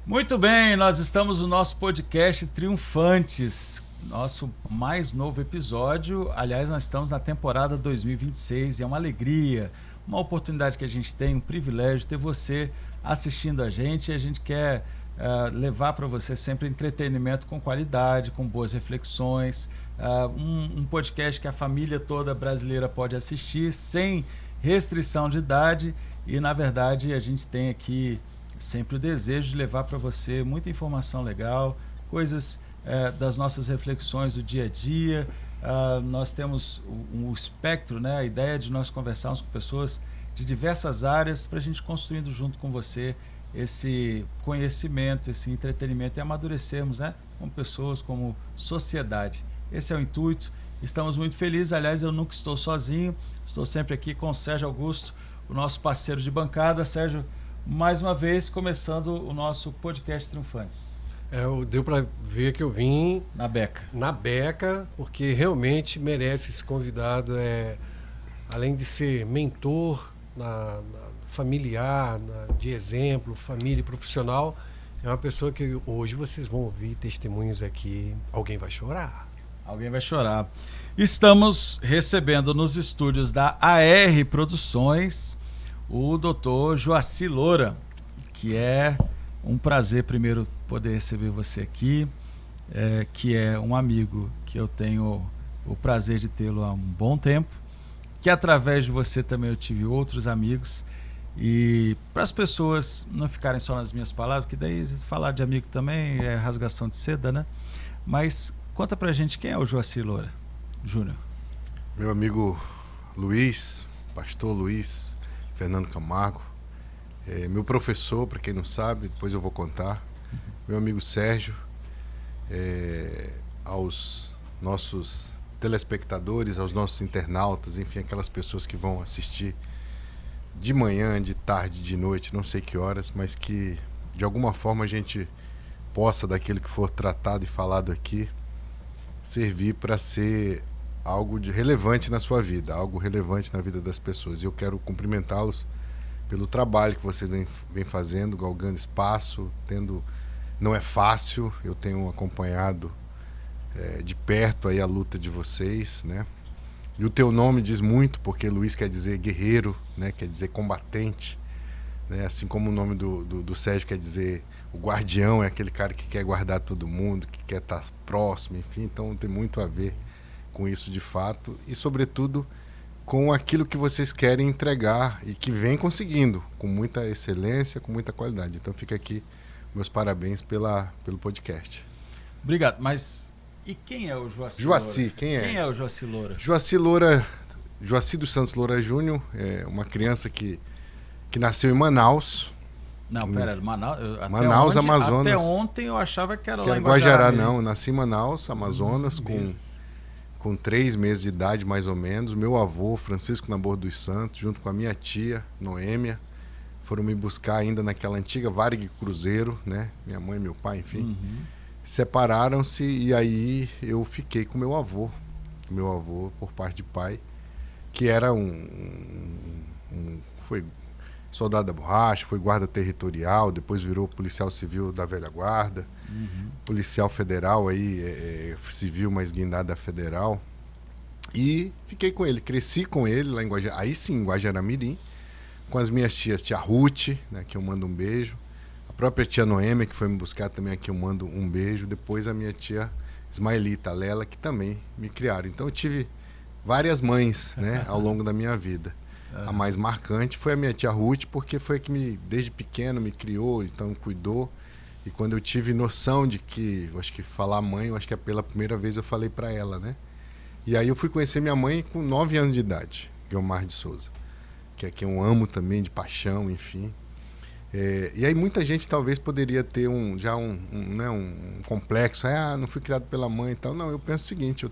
Muito bem, nós estamos no nosso podcast Triunfantes, nosso mais novo episódio. Aliás, nós estamos na temporada 2026 e é uma alegria, uma oportunidade que a gente tem, um privilégio ter você assistindo a gente. E a gente quer levar para você sempre entretenimento com qualidade, com boas reflexões, um podcast que a família toda brasileira pode assistir sem restrição de idade. E, na verdade, a gente tem aqui sempre o desejo de levar para você muita informação legal, coisas das nossas reflexões do dia a dia. Nós temos um espectro, né? A ideia de nós conversarmos com pessoas de diversas áreas para a gente construindo junto com você esse conhecimento, esse entretenimento e amadurecermos, né? Como pessoas, como sociedade. Esse é o intuito. Estamos muito felizes. Aliás, eu nunca estou sozinho, estou sempre aqui com o Sérgio Augusto, o nosso parceiro de bancada. Sérgio, mais uma vez, começando o nosso podcast Triunfantes. Deu para ver que eu vim na beca, porque realmente merece esse convidado. Além de ser mentor familiar, de exemplo, família e profissional, é uma pessoa que hoje vocês vão ouvir testemunhos aqui. Alguém vai chorar. Alguém vai chorar. Estamos recebendo nos estúdios da AR Produções o Dr. Joacy Loura, que é um prazer primeiro poder receber você aqui, que é um amigo que eu tenho o prazer de tê-lo há um bom tempo, que através de você também eu tive outros amigos. E para as pessoas não ficarem só nas minhas palavras, que daí falar de amigo também é rasgação de seda, né? Mas conta pra gente quem é o Joacy Loura Júnior. Meu amigo Luiz, pastor Luiz Fernando Camargo, meu professor, para quem não sabe, depois eu vou contar, meu amigo Sérgio, aos nossos telespectadores, aos nossos internautas, enfim, aquelas pessoas que vão assistir de manhã, de tarde, de noite, não sei que horas, mas que de alguma forma a gente possa, daquilo que for tratado e falado aqui, servir para ser algo de relevante na sua vida, algo relevante na vida das pessoas. E eu quero cumprimentá-los pelo trabalho que você vem fazendo, galgando espaço, não é fácil. Eu tenho acompanhado de perto aí a luta de vocês, né? E o teu nome diz muito, porque Luiz quer dizer guerreiro, né? Quer dizer combatente, né? Assim como o nome do Sérgio quer dizer o guardião, é aquele cara que quer guardar todo mundo, que quer estar próximo, enfim. Então tem muito a ver com isso de fato e, sobretudo, com aquilo que vocês querem entregar e que vem conseguindo, com muita excelência, com muita qualidade. Então fica aqui meus parabéns pelo podcast. Obrigado, mas e quem é o Joacy Loura? Quem é o Joacy Loura? Joacy Loura, Joacy dos Santos Loura Júnior, é uma criança que nasceu em Manaus. Não, pera, Manaus, Amazonas. Até ontem eu achava que era lá em Guajará. Não, eu nasci em Manaus, Amazonas, com 3 meses de idade, mais ou menos. Meu avô, Francisco Namor dos Santos, junto com a minha tia, Noêmia, foram me buscar ainda naquela antiga Varig Cruzeiro, né? Minha mãe, meu pai, enfim. Separaram-se e aí eu fiquei com meu avô por parte de pai, que era foi soldado da borracha, foi guarda territorial, depois virou policial civil da velha guarda, policial federal aí, civil, mas guindada federal. E fiquei com ele, cresci com ele lá em Guajará, aí sim, em Guajará-Mirim, com as minhas tias, tia Ruth, né, que eu mando um beijo, a própria tia Noêmia, que foi me buscar também aqui, eu mando um beijo, depois a minha tia Ismaelita, Lela, que também me criaram. Então eu tive várias mães, né, ao longo da minha vida. A mais marcante foi a minha tia Ruth, porque foi a que desde pequeno me criou, então cuidou. E quando eu tive noção de que, eu acho que falar mãe, eu acho que pela primeira vez eu falei para ela, né? E aí eu fui conhecer minha mãe com 9 anos de idade, Guilmar de Souza, que é quem eu amo também, de paixão, enfim. E aí muita gente talvez poderia ter um complexo, não fui criado pela mãe e tal. Não, eu penso o seguinte, eu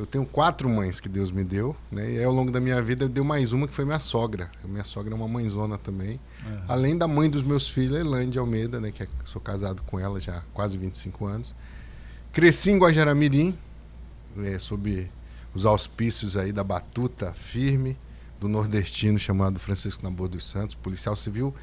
tenho 4 mães que Deus me deu, né? E aí, ao longo da minha vida, deu mais uma que foi minha sogra. Minha sogra é uma mãezona também. Além da mãe dos meus filhos, Elane de Almeida, né? Que sou casado com ela já há quase 25 anos. Cresci em Guajará-Mirim, sob os auspícios aí da batuta firme do nordestino chamado Francisco Namor dos Santos, policial civil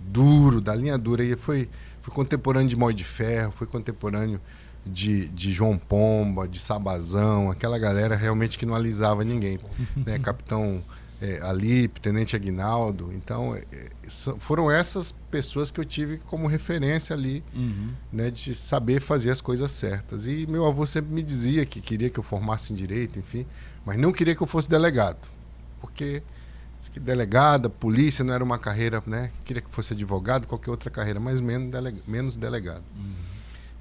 duro, da linha dura. E fui contemporâneo de Moy de Ferro, fui contemporâneo de João Pomba, de Sabazão, aquela galera realmente que não alisava ninguém. Né? Capitão Alipe, Tenente Aguinaldo. Então, foram essas pessoas que eu tive como referência ali, né, de saber fazer as coisas certas. E meu avô sempre me dizia que queria que eu formasse em Direito, enfim, mas não queria que eu fosse delegado. Porque delegada, polícia não era uma carreira, né? Queria que fosse advogado, qualquer outra carreira, mas menos delegado.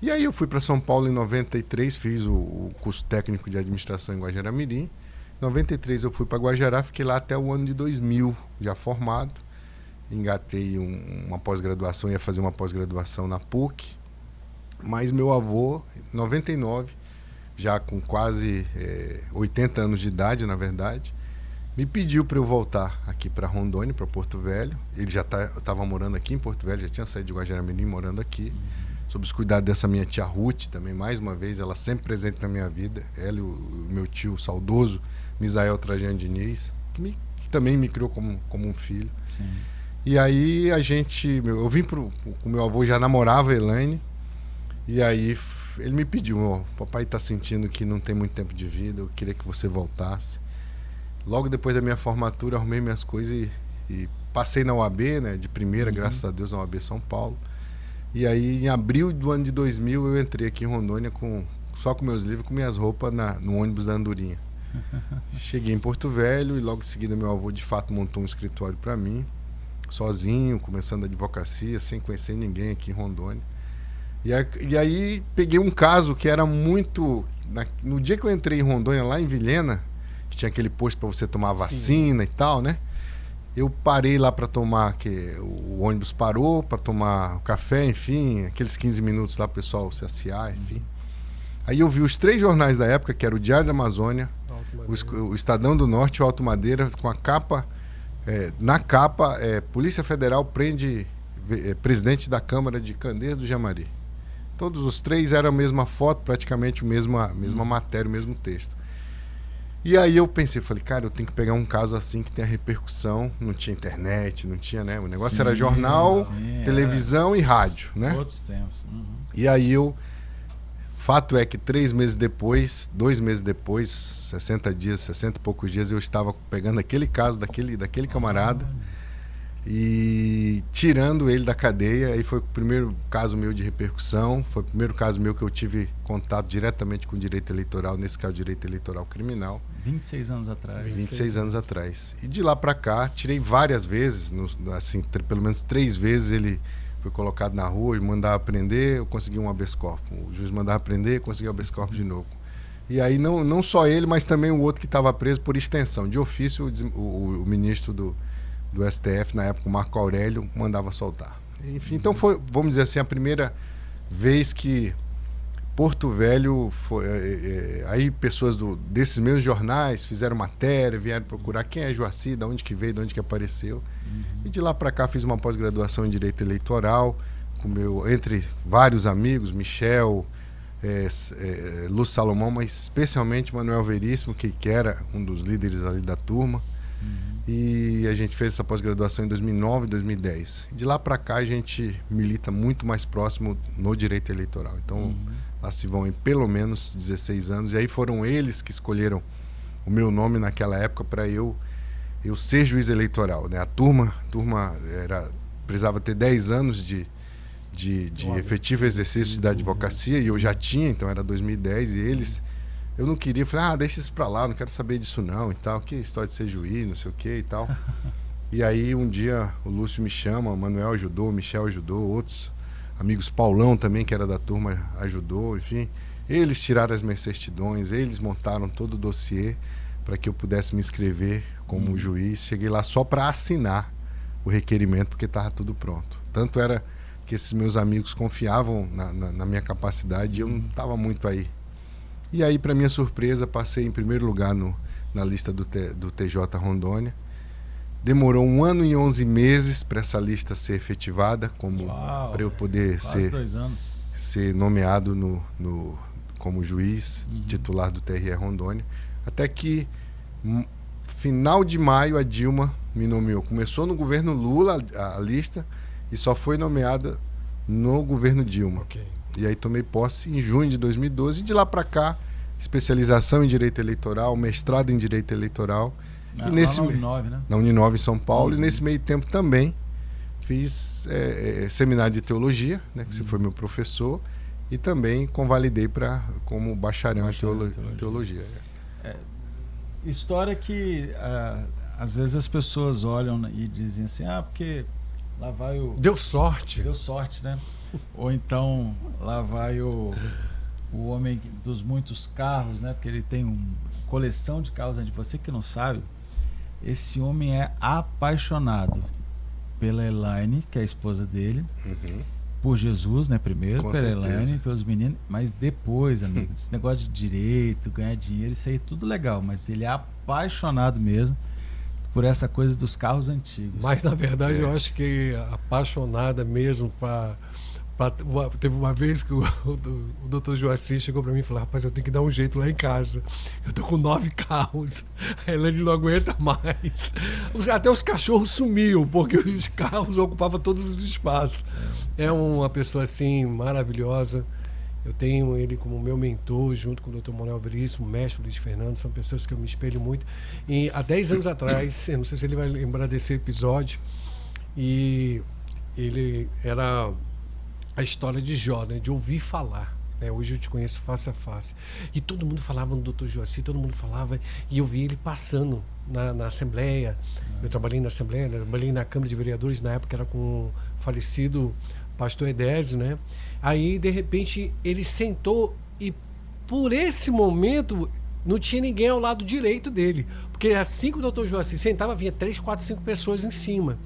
E aí eu fui para São Paulo em 93, fiz o curso técnico de administração em Guajará-Mirim. Em 93 eu fui para Guajará, fiquei lá até o ano de 2000, já formado. Engatei uma pós-graduação, ia fazer uma pós-graduação na PUC. Mas meu avô, em 99, já com quase 80 anos de idade, na verdade, me pediu para eu voltar aqui para Rondônia, para Porto Velho. Ele já estava morando aqui em Porto Velho, já tinha saído de Guajará-Mirim morando aqui. Sob os cuidados dessa minha tia Ruth também, mais uma vez, ela sempre presente na minha vida. Ela e o meu tio saudoso, Misael Trajano Diniz, que também me criou como um filho. Sim. E aí eu vim com meu avô, já namorava a Elaine, e aí ele me pediu, papai está sentindo que não tem muito tempo de vida, eu queria que você voltasse. Logo depois da minha formatura, arrumei minhas coisas e passei na UAB, né, de primeira, graças a Deus, na UAB São Paulo. E aí, em abril do ano de 2000, eu entrei aqui em Rondônia só com meus livros, com minhas roupas no ônibus da Andorinha. Cheguei em Porto Velho e logo em seguida meu avô, de fato, montou um escritório para mim, sozinho, começando a advocacia, sem conhecer ninguém aqui em Rondônia. E aí, peguei um caso que era muito... No dia que eu entrei em Rondônia, lá em Vilhena, que tinha aquele posto para você tomar vacina. Sim. E tal, né? Eu parei lá para tomar, que o ônibus parou para tomar o café, enfim, aqueles 15 minutos lá, o pessoal se aciar, enfim. Aí eu vi os 3 jornais da época, que era o Diário da Amazônia, o Estadão do Norte e o Alto Madeira, com a capa, na capa, Polícia Federal prende presidente da Câmara de Candeias do Jamari. Todos os 3 eram a mesma foto, praticamente a mesma matéria, o mesmo texto. E aí eu pensei, falei, cara, eu tenho que pegar um caso assim que tenha repercussão. Não tinha internet, não tinha, né? O negócio era jornal, televisão e rádio, né? Outros tempos. E aí fato é que 3 meses depois, 2 meses depois, 60 e poucos dias, eu estava pegando aquele caso daquele camarada e tirando ele da cadeia. Aí foi o primeiro caso meu de repercussão, foi o primeiro caso meu que eu tive contato diretamente com o direito eleitoral, nesse caso, direito eleitoral criminal. 26 anos atrás. 26 anos atrás. E de lá para cá, tirei várias vezes, assim, pelo menos 3 vezes ele foi colocado na rua e mandava prender, eu consegui um habeas corpus. O juiz mandava prender, eu consegui o habeas corpus de novo. E aí não só ele, mas também o outro que estava preso por extensão. De ofício, o ministro do STF, na época, o Marco Aurélio, mandava soltar. Enfim, então foi, vamos dizer assim, a primeira vez que Porto Velho foi... aí pessoas desses mesmos jornais fizeram matéria, vieram procurar quem é Joacy, de onde que veio, de onde que apareceu. E de lá para cá fiz uma pós-graduação em Direito Eleitoral, entre vários amigos, Michel, Lúcio Salomão, mas especialmente Manuel Veríssimo, que era um dos líderes ali da turma. E a gente fez essa pós-graduação em 2009 e 2010. De lá para cá a gente milita muito mais próximo no direito eleitoral. Então lá se vão em pelo menos 16 anos. E aí foram eles que escolheram o meu nome naquela época para eu ser juiz eleitoral, né? A turma precisava ter 10 anos de efetivo exercício da advocacia, e eu já tinha, então era 2010, e eles... Eu não queria, falei, deixa isso pra lá, não quero saber disso não e tal, que história de ser juiz, não sei o que e tal. E aí um dia o Lúcio me chama, o Manuel ajudou, o Michel ajudou, outros amigos, Paulão também, que era da turma, ajudou, enfim. Eles tiraram as minhas certidões, eles montaram todo o dossiê para que eu pudesse me inscrever como juiz. Cheguei lá só para assinar o requerimento, porque estava tudo pronto. Tanto era que esses meus amigos confiavam na minha capacidade e eu não estava muito aí. E aí, para minha surpresa, passei em primeiro lugar na lista do TJ Rondônia. Demorou 1 ano e 11 meses para essa lista ser efetivada, para eu poder ser nomeado como juiz titular do TRE Rondônia. Até que, final de maio, a Dilma me nomeou. Começou no governo Lula a lista, e só foi nomeada no governo Dilma. Ok. E aí tomei posse em junho de 2012 e de lá para cá, especialização em Direito Eleitoral, mestrado em Direito Eleitoral. Na Uninove, né? Na Uninove em São Paulo. E nesse meio tempo também fiz seminário de teologia, né, que você foi meu professor, e também convalidei como bacharel em teologia. História que às vezes as pessoas olham e dizem assim, porque lá vai o... Deu sorte. Deu sorte, né? Ou então lá vai o homem dos muitos carros, né? Porque ele tem uma coleção de carros. Você que não sabe, esse homem é apaixonado pela Elaine, que é a esposa dele, por Jesus, né? Primeiro, pela Elaine, pelos meninos, mas depois, amigo, esse negócio de direito, ganhar dinheiro, isso aí é tudo legal, mas ele é apaixonado mesmo por essa coisa dos carros antigos. Mas, na verdade, eu acho que apaixonada mesmo teve uma vez que o doutor Joacir chegou para mim e falou: rapaz, eu tenho que dar um jeito lá em casa. Eu tô com 9 carros. A Elaine não aguenta mais. Até os cachorros sumiam, porque os carros ocupavam todos os espaços. É uma pessoa assim maravilhosa. Eu tenho ele como meu mentor, junto com o Dr. Manuel Veríssimo, o mestre Luiz Fernando. São pessoas que eu me espelho muito. E há 10 anos atrás, eu não sei se ele vai lembrar desse episódio, e ele era a história de Jó, né? De ouvir falar. Hoje eu te conheço face a face. E todo mundo falava no Dr. Joacir, todo mundo falava, e eu vi ele passando na Assembleia. Eu trabalhei na Assembleia, trabalhei na Câmara de Vereadores, na época era com o falecido pastor Edésio, né? Aí, de repente, ele sentou e, por esse momento, não tinha ninguém ao lado direito dele. Porque assim que o Dr. Joacir sentava, vinha 3, 4, 5 pessoas em cima.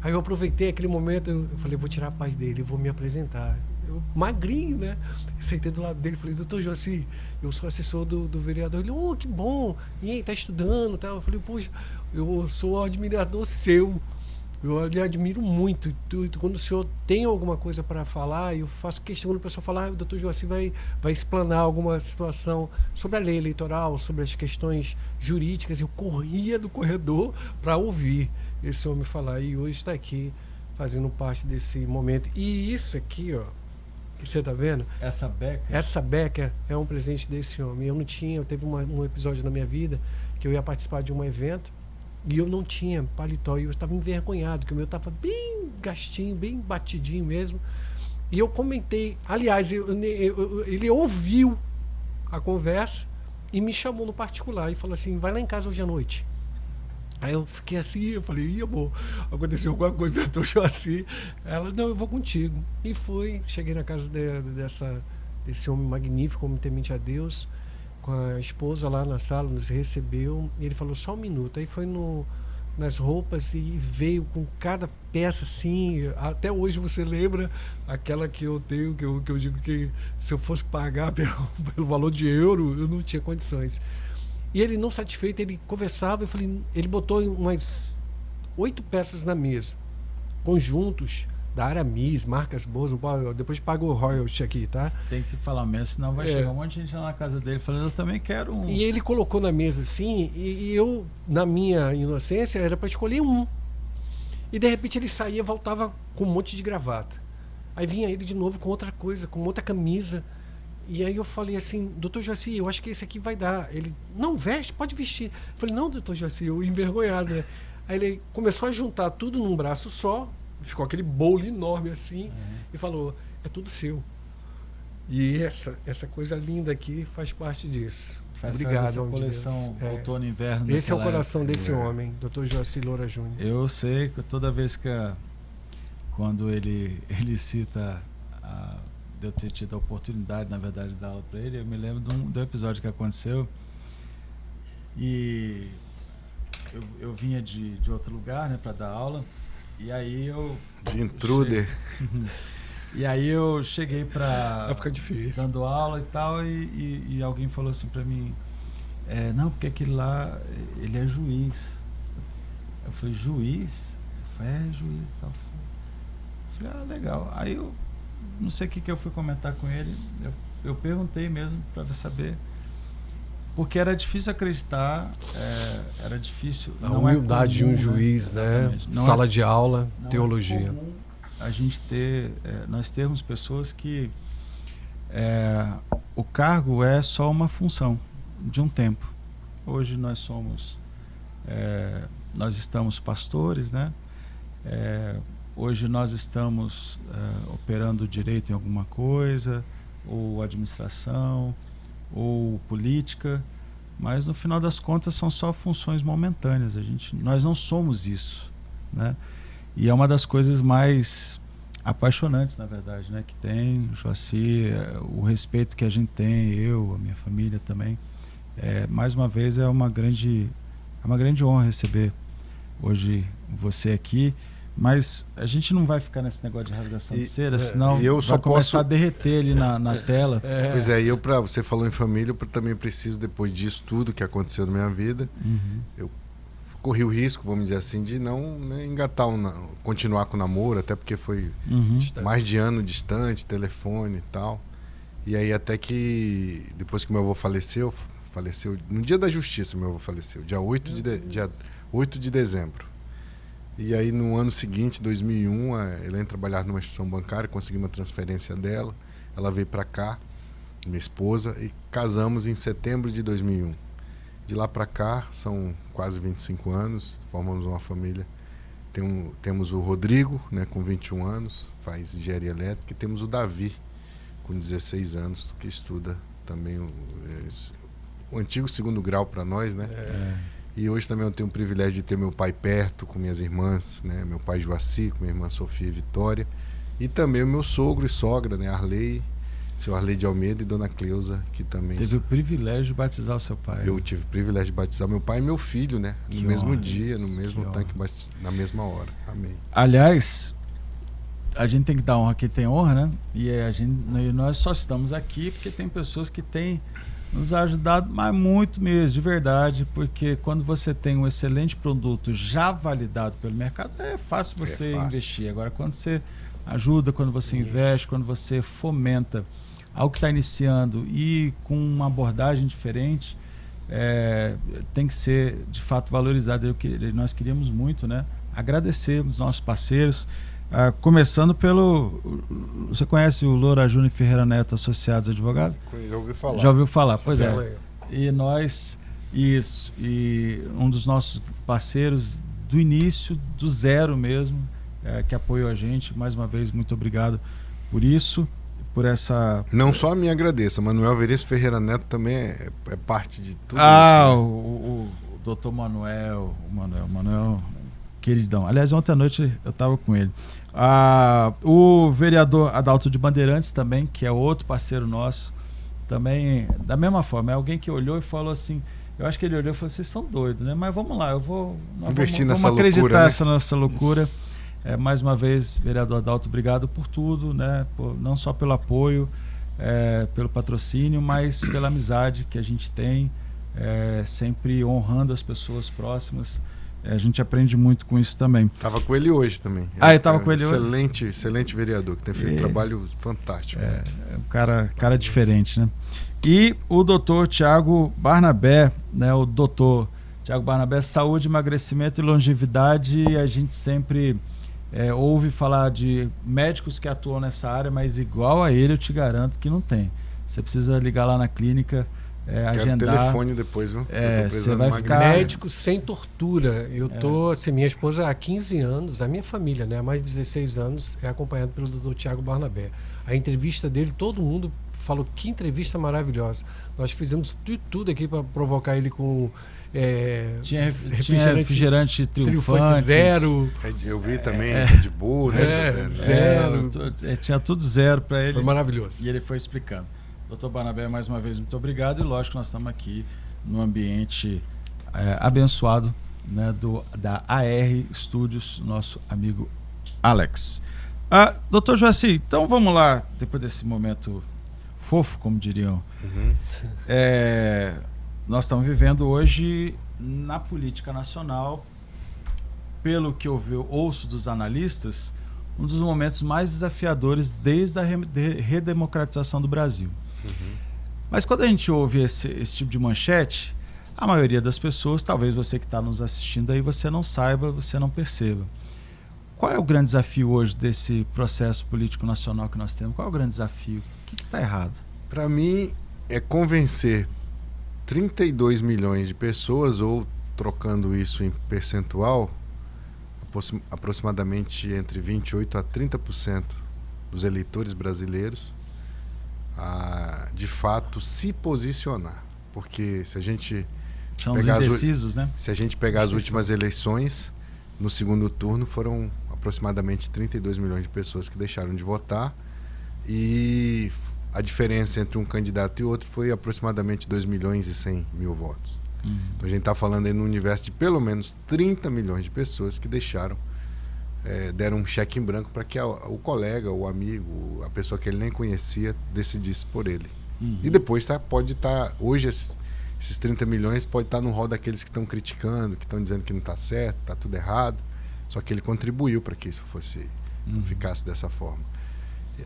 Aí eu aproveitei aquele momento, eu falei, vou tirar a paz dele, vou me apresentar. Eu, magrinho, né? Sentei do lado dele e falei, doutor Joacir, eu sou assessor do vereador. Ele, que bom, e aí, tá estudando, tá? Eu falei, poxa, eu sou um admirador seu, eu lhe admiro muito. Quando o senhor tem alguma coisa para falar, eu faço questão quando o pessoal falar, o doutor Joacir vai explanar alguma situação sobre a lei eleitoral, sobre as questões jurídicas. Eu corria do corredor para ouvir esse homem falar, e hoje está aqui fazendo parte desse momento. E isso aqui, ó, que você está vendo? Essa beca é um presente desse homem. Eu teve um episódio na minha vida que eu ia participar de um evento e eu não tinha paletó, e eu estava envergonhado, que o meu estava bem gastinho, bem batidinho mesmo. E eu comentei, aliás, ele ouviu a conversa e me chamou no particular e falou assim, vai lá em casa hoje à noite. Aí eu fiquei assim, eu falei, amor, aconteceu alguma coisa, eu estou assim. Ela, não, eu vou contigo. E fui, cheguei na casa desse homem magnífico, homem temente a Deus, com a esposa lá na sala, nos recebeu, e ele falou, só um minuto. Aí foi nas roupas e veio com cada peça assim, até hoje você lembra aquela que eu tenho, que eu digo que se eu fosse pagar pelo valor de euro, eu não tinha condições. E ele, não satisfeito, ele conversava, ele botou umas 8 peças na mesa, conjuntos da Aramis, marcas boas, depois paga o royalty aqui, tá? Tem que falar mesmo, senão vai chegar um monte de gente lá na casa dele falando, eu também quero um. E ele colocou na mesa assim, e eu, na minha inocência, era para escolher um. E de repente ele saía, voltava com um monte de gravata. Aí vinha ele de novo com outra coisa, com outra camisa. E aí eu falei assim, doutor Joacir, eu acho que esse aqui vai dar. Ele, não, veste, pode vestir. Eu falei, não, doutor Joacir, eu envergonhado, né? Aí ele começou a juntar tudo num braço só, ficou aquele bolo enorme assim, e falou, é tudo seu. E essa coisa linda aqui faz parte disso. Obrigado, essa coleção de outono e inverno. Esse é o coração desse homem, doutor Joacir Loura Júnior. Eu sei que toda vez quando ele cita de eu ter tido a oportunidade, na verdade, de dar aula para ele, eu me lembro do episódio que aconteceu, e eu vinha de outro lugar, né, para dar aula, e aí de intruder. E aí eu cheguei para ficar difícil, dando aula e tal, e alguém falou assim para mim, não, porque aquele lá, ele é juiz. Eu falei, juiz? Eu falei, juiz e tal. Eu falei, legal. Aí eu não sei o que eu fui comentar com ele, eu perguntei mesmo para saber, porque era difícil acreditar, a humildade de um juiz, né? Sala de aula, teologia. É comum nós termos pessoas que o cargo é só uma função de um tempo. Hoje nós estamos pastores, né? Hoje nós estamos operando direito em alguma coisa, ou administração, ou política, mas no final das contas são só funções momentâneas. Nós não somos isso, né? E é uma das coisas mais apaixonantes, na verdade, né? Que tem, Joaci, o respeito que a gente tem, a minha família também. Mais uma vez é uma grande honra receber hoje você aqui. Mas a gente não vai ficar nesse negócio de rasgação de seda, senão vai começar a derreter ali na tela. Pois você falou em família, eu também preciso, depois disso tudo que aconteceu na minha vida, eu corri o risco, vamos dizer assim, de não, né, continuar com o namoro, até porque foi mais de ano distante, telefone e tal. E aí até que, depois que meu avô faleceu no dia da justiça, meu avô faleceu, dia 8 de dezembro. E aí, no ano seguinte, 2001, a Helene trabalhava numa instituição bancária, consegui uma transferência dela. Ela veio para cá, minha esposa, e casamos em setembro de 2001. De lá para cá, são quase 25 anos, formamos uma família. Temos o Rodrigo, né, com 21 anos, faz engenharia elétrica, e temos o Davi, com 16 anos, que estuda também o antigo segundo grau para nós, né? E hoje também eu tenho o privilégio de ter meu pai perto, com minhas irmãs, né? Meu pai Joaci, com minha irmã Sofia e Vitória. E também o meu sogro e sogra, né? Seu Arley de Almeida e Dona Cleusa, que também... Teve o privilégio de batizar o seu pai. Eu tive o privilégio de batizar meu pai e meu filho, né? No mesmo dia, no mesmo tanque, na mesma hora. Amém. Aliás, a gente tem que dar honra a quem tem honra, né? E nós só estamos aqui porque tem pessoas que têm nos ajudado, mas muito mesmo, de verdade, porque quando você tem um excelente produto já validado pelo mercado, é fácil você investir. Agora, quando você ajuda, quando você investe, quando você fomenta algo que está iniciando e com uma abordagem diferente, tem que ser, de fato, valorizado. Nós queríamos muito, né, agradecer os nossos parceiros, começando pelo... Você conhece o Loura Júnior Ferreira Neto Associados Advogados? Já ouviu falar. Já ouviu falar, pois é. E nós, e um dos nossos parceiros do início, do zero mesmo, que apoiou a gente. Mais uma vez, muito obrigado por isso, por essa... Não só a mim agradeço, Manuel Veríssimo Ferreira Neto também é parte de tudo isso. Né? O doutor Manuel, queridão. Aliás, ontem à noite eu estava com ele. O vereador Adalto de Bandeirantes também, que é outro parceiro nosso, também da mesma forma. É alguém que olhou e falou assim, eu acho que ele olhou e falou, vocês são doidos, né? Mas vamos lá, vamos acreditar loucura, nessa nossa loucura. Mais uma vez, vereador Adalto, obrigado por tudo, né? Não só pelo apoio, pelo patrocínio, mas pela amizade que a gente tem, sempre honrando as pessoas próximas. A gente aprende muito com isso também. Estava com ele hoje também. Estava com ele hoje? Excelente vereador, que tem feito um trabalho fantástico. Um cara diferente, né? E o doutor Tiago Barnabé, né? O doutor Tiago Barnabé, saúde, emagrecimento e longevidade. A gente sempre ouve falar de médicos que atuam nessa área, mas igual a ele eu te garanto que não tem. Você precisa ligar lá na clínica, agendar. Quero telefone depois, viu? Você vai ficar... Médico sem tortura. Eu tô, assim, minha esposa há 15 anos, a minha família, né, há mais de 16 anos, é acompanhado pelo Dr. Tiago Barnabé. A entrevista dele, todo mundo falou que entrevista maravilhosa. Nós fizemos tudo aqui para provocar ele com tinha refrigerante triunfante zero. Eu vi também Red Bull, né? Zero. Tinha tudo zero para ele. Foi maravilhoso. E ele foi explicando. Doutor Barnabé, mais uma vez, muito obrigado. E lógico, nós estamos aqui no ambiente abençoado, né, da AR Studios, nosso amigo Alex. Doutor Joaci, então vamos lá, depois desse momento fofo, como diriam. Nós estamos vivendo hoje na política nacional, pelo que eu ouço dos analistas, um dos momentos mais desafiadores desde a redemocratização do Brasil. Mas quando a gente ouve esse tipo de manchete, a maioria das pessoas, talvez você que está nos assistindo aí, você não saiba, você não perceba. Qual é o grande desafio hoje desse processo político nacional que nós temos? Qual é o grande desafio? O que está errado? Para mim, é convencer 32 milhões de pessoas, ou trocando isso em percentual, aproximadamente entre 28% a 30% dos eleitores brasileiros a, de fato, se posicionar. Porque se a gente são os indecisos, né? Se a gente pegar as últimas eleições, no segundo turno foram aproximadamente 32 milhões de pessoas que deixaram de votar, e a diferença entre um candidato e outro foi aproximadamente 2 milhões e 100 mil votos. Então a gente está falando aí no universo de pelo menos 30 milhões de pessoas que deixaram, deram um cheque em branco para que o colega, o amigo, a pessoa que ele nem conhecia, decidisse por ele. E depois pode estar, hoje esses 30 milhões pode estar no rol daqueles que estão criticando, que estão dizendo que não está certo, está tudo errado, só que ele contribuiu para que isso ficasse dessa forma.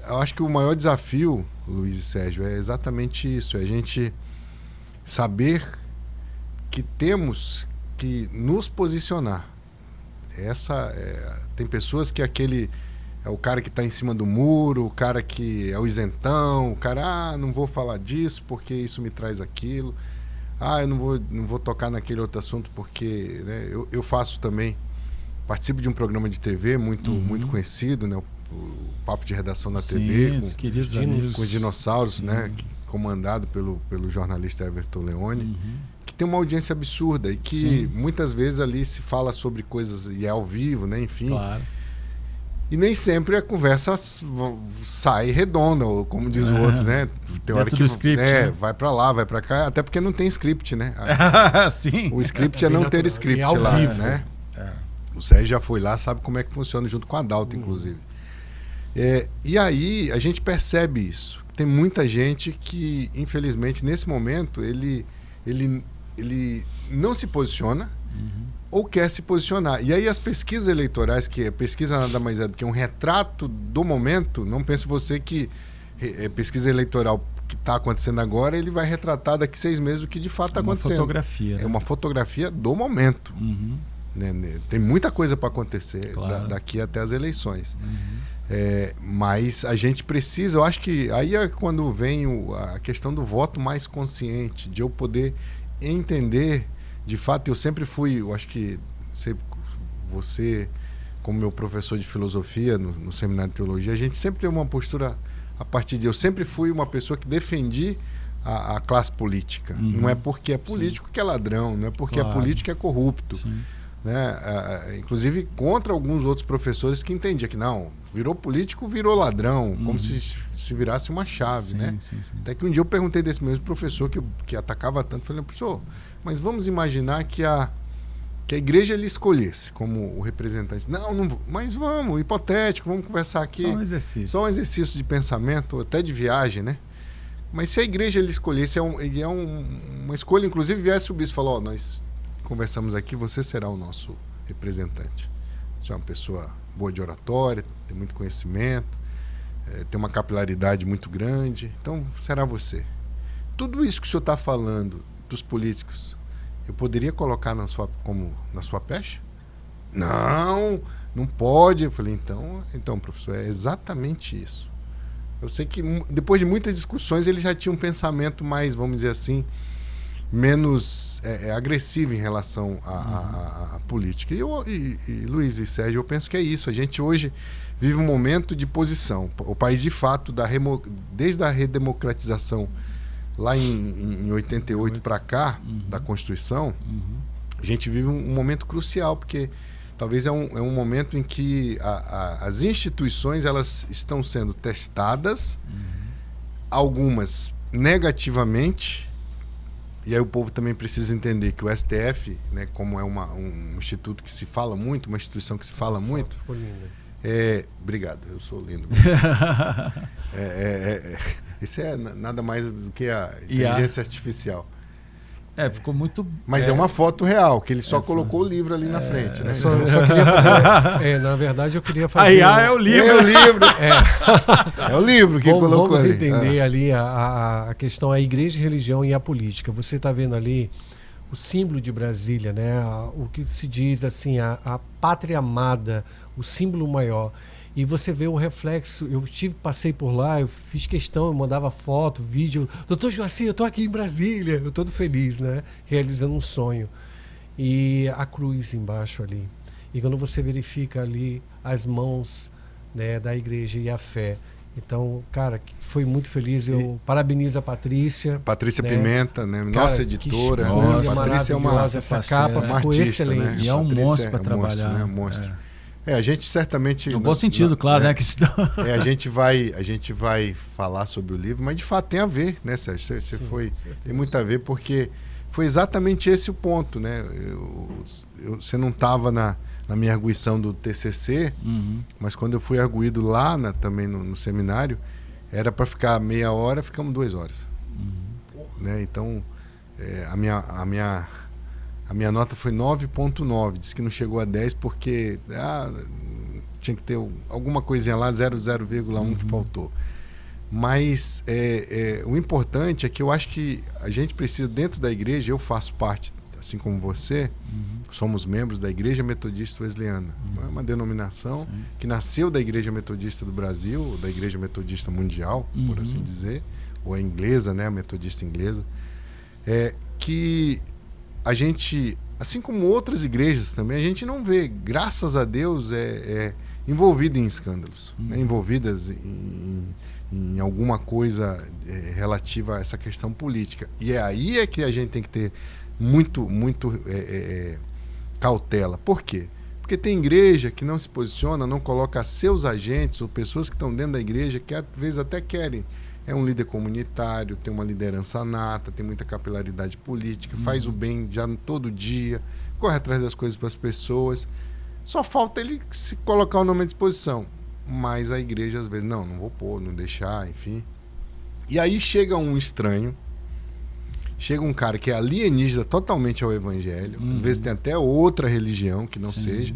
Eu acho que o maior desafio, Luiz e Sérgio, é exatamente isso, é a gente saber que temos que nos posicionar. Tem pessoas que é o cara que está em cima do muro, o cara que é o isentão, o cara, não vou falar disso porque isso me traz aquilo, eu não vou tocar naquele outro assunto porque, né, eu faço também, participo de um programa de TV muito conhecido, né, o Papo de Redação na TV, com os dinossauros, né, comandado pelo jornalista Everton Leone, que tem uma audiência absurda e que muitas vezes ali se fala sobre coisas, e é ao vivo, né, enfim. Claro. E nem sempre a conversa sai redonda, ou como diz o outro, né? Tem hora que script, né? Vai para lá, vai para cá, até porque não tem script, né? Sim. O script é não ter script ao lá, vivo, né? O Sérgio já foi lá, sabe como é que funciona, junto com a Adalto, inclusive. E aí a gente percebe isso. Tem muita gente que, infelizmente, nesse momento, ele não se posiciona ou quer se posicionar. E aí as pesquisas eleitorais, que a pesquisa nada mais é do que um retrato do momento, não pense você que pesquisa eleitoral que está acontecendo agora, ele vai retratar daqui 6 meses o que de fato está acontecendo. Fotografia, né? É uma fotografia do momento. Né? Tem muita coisa para acontecer, claro, daqui até as eleições. Mas a gente precisa, eu acho que aí é quando vem a questão do voto mais consciente, de eu poder entender, de fato, eu sempre fui, eu acho que você, como meu professor de filosofia no seminário de teologia, a gente sempre teve uma postura a partir de, eu sempre fui uma pessoa que defendi a classe política. Não é porque é político que é ladrão, não é porque é político que é corrupto. Né? Inclusive contra alguns outros professores que entendiam que não, virou político, virou ladrão, como se virasse uma chave, né? Até que um dia eu perguntei desse mesmo professor que atacava tanto, falei, professor, mas vamos imaginar que a igreja ele escolhesse como o representante. Não, mas vamos, hipotético, vamos conversar aqui. Só um exercício de pensamento, até de viagem, né? Mas se a igreja ele escolhesse, uma escolha, inclusive viesse o bispo e falou, nós conversamos aqui, você será o nosso representante. Você é uma pessoa boa de oratória, tem muito conhecimento, tem uma capilaridade muito grande, então será você. Tudo isso que o senhor está falando dos políticos, eu poderia colocar na sua pecha? Não pode. Eu falei, então, professor, é exatamente isso. Eu sei que depois de muitas discussões ele já tinha um pensamento mais, vamos dizer assim, menos agressivo em relação à política. E Luiz e Sérgio, eu penso que é isso. A gente hoje vive um momento de posição. O país, de fato, desde a redemocratização lá em 88 para cá, da Constituição, a gente vive um momento crucial, porque talvez é um momento em que as instituições elas estão sendo testadas, algumas negativamente. E aí o povo também precisa entender que o STF, né, como é um instituto que se fala muito, uma instituição que se fala muito... Ficou linda. Obrigado, eu sou lindo. Isso é nada mais do que a inteligência artificial. Ficou muito... Mas é uma foto real, que ele só colocou o livro ali na frente. Né? Só queria fazer... na verdade, eu queria fazer... A IA é o livro. É o livro. É o livro que ele colocou vamos ali. Vamos entender ali a questão, a igreja, a religião e a política. Você está vendo ali o símbolo de Brasília, né? O que se diz assim, a pátria amada, o símbolo maior. E você vê o reflexo. Passei por lá, eu fiz questão, eu mandava foto, vídeo. Doutor Joacir, eu estou aqui em Brasília. Eu todo feliz, né? Realizando um sonho. E a cruz embaixo ali. E quando você verifica ali as mãos, né, da igreja e a fé. Então, cara, foi muito feliz. Eu parabenizo a Patrícia. Patrícia, né? Pimenta, né? Nossa editora. Né? Patrícia é uma essa capa ficou artista, excelente. né? E é um monstro para Monstro, trabalhar. né? Monstro. A gente certamente... No bom sentido, claro, né? Que a gente vai falar sobre o livro, mas de fato tem a ver, né, Sérgio? Tem muito a ver, porque foi exatamente esse o ponto, né? Você não estava na minha arguição do TCC, mas quando eu fui arguído lá também no seminário, era para ficar meia hora, ficamos 2 horas. Né? Então, a minha nota foi 9,9. Disse que não chegou a 10 porque tinha que ter alguma coisinha lá, 0,1 que faltou. Mas o importante é que eu acho que a gente precisa, dentro da igreja, eu faço parte, assim como você, somos membros da Igreja Metodista Wesleyana. É uma denominação que nasceu da Igreja Metodista do Brasil, da Igreja Metodista Mundial, por assim dizer, ou a inglesa, né, a metodista inglesa, que a gente, assim como outras igrejas também, a gente não vê, graças a Deus, envolvida em escândalos, né, envolvidas em alguma coisa relativa a essa questão política. E aí que a gente tem que ter muito cautela. Por quê? Porque tem igreja que não se posiciona, não coloca seus agentes ou pessoas que estão dentro da igreja que às vezes até querem. É um líder comunitário, tem uma liderança nata, tem muita capilaridade política, faz o bem já todo dia, corre atrás das coisas para as pessoas. Só falta ele se colocar o nome à disposição. Mas a igreja às vezes, não vou pôr, não deixar, enfim. E aí chega um estranho, chega um cara que é alienígena totalmente ao evangelho, às vezes tem até outra religião que não seja,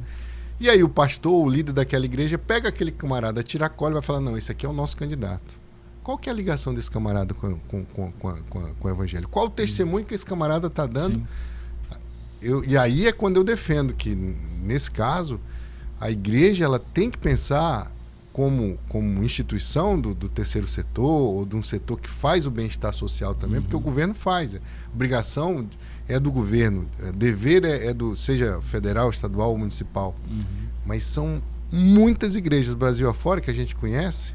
e aí o pastor, o líder daquela igreja, pega aquele camarada, tira a cola e vai falar, não, esse aqui é o nosso candidato. Qual que é a ligação desse camarada com o evangelho? Qual o testemunho que esse camarada está dando? E aí é quando eu defendo que, nesse caso, a igreja ela tem que pensar como instituição do terceiro setor, ou de um setor que faz o bem-estar social também, porque o governo faz. Obrigação é do governo, dever é do, seja federal, estadual ou municipal. Mas são muitas igrejas, Brasil afora, que a gente conhece,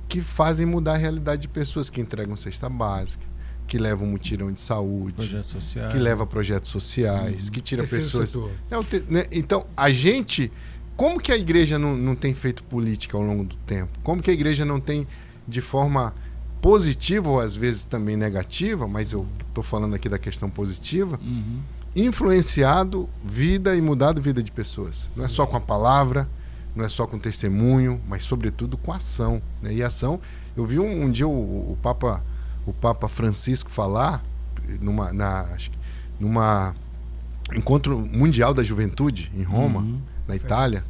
que fazem mudar a realidade de pessoas que entregam cesta básica, que levam mutirão de saúde, que leva projetos sociais, que tira pessoas... Então, a gente... Como que a igreja não tem feito política ao longo do tempo? Como que a igreja não tem, de forma positiva ou às vezes também negativa, mas eu estou falando aqui da questão positiva, influenciado vida e mudado vida de pessoas? Não é só com a palavra, não é só com testemunho, mas sobretudo com ação, né? E ação, eu vi um dia o Papa Francisco falar numa encontro mundial da juventude em Roma, na Itália,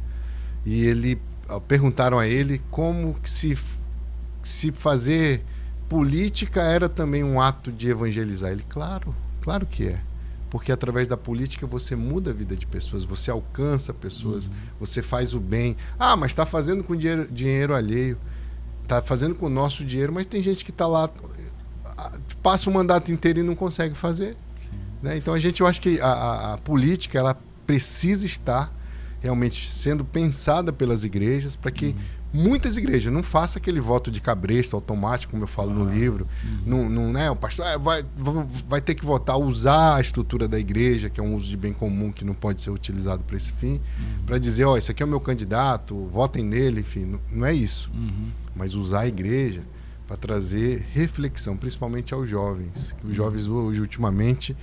e perguntaram a ele como que se fazer política era também um ato de evangelizar. Ele, claro que é. Porque através da política você muda a vida de pessoas, você alcança pessoas, você faz o bem. Mas está fazendo com dinheiro alheio, está fazendo com o nosso dinheiro, mas tem gente que está lá, passa o mandato inteiro e não consegue fazer. Né? Então eu acho que a política ela precisa estar realmente sendo pensada pelas igrejas, para que muitas igrejas não façam aquele voto de cabresto automático, como eu falo no livro. Não, né? O pastor vai ter que votar, usar a estrutura da igreja, que é um uso de bem comum que não pode ser utilizado para esse fim, para dizer, esse aqui é o meu candidato, votem nele, enfim. Não é isso. Mas usar a igreja para trazer reflexão, principalmente aos jovens. Os jovens hoje, ultimamente,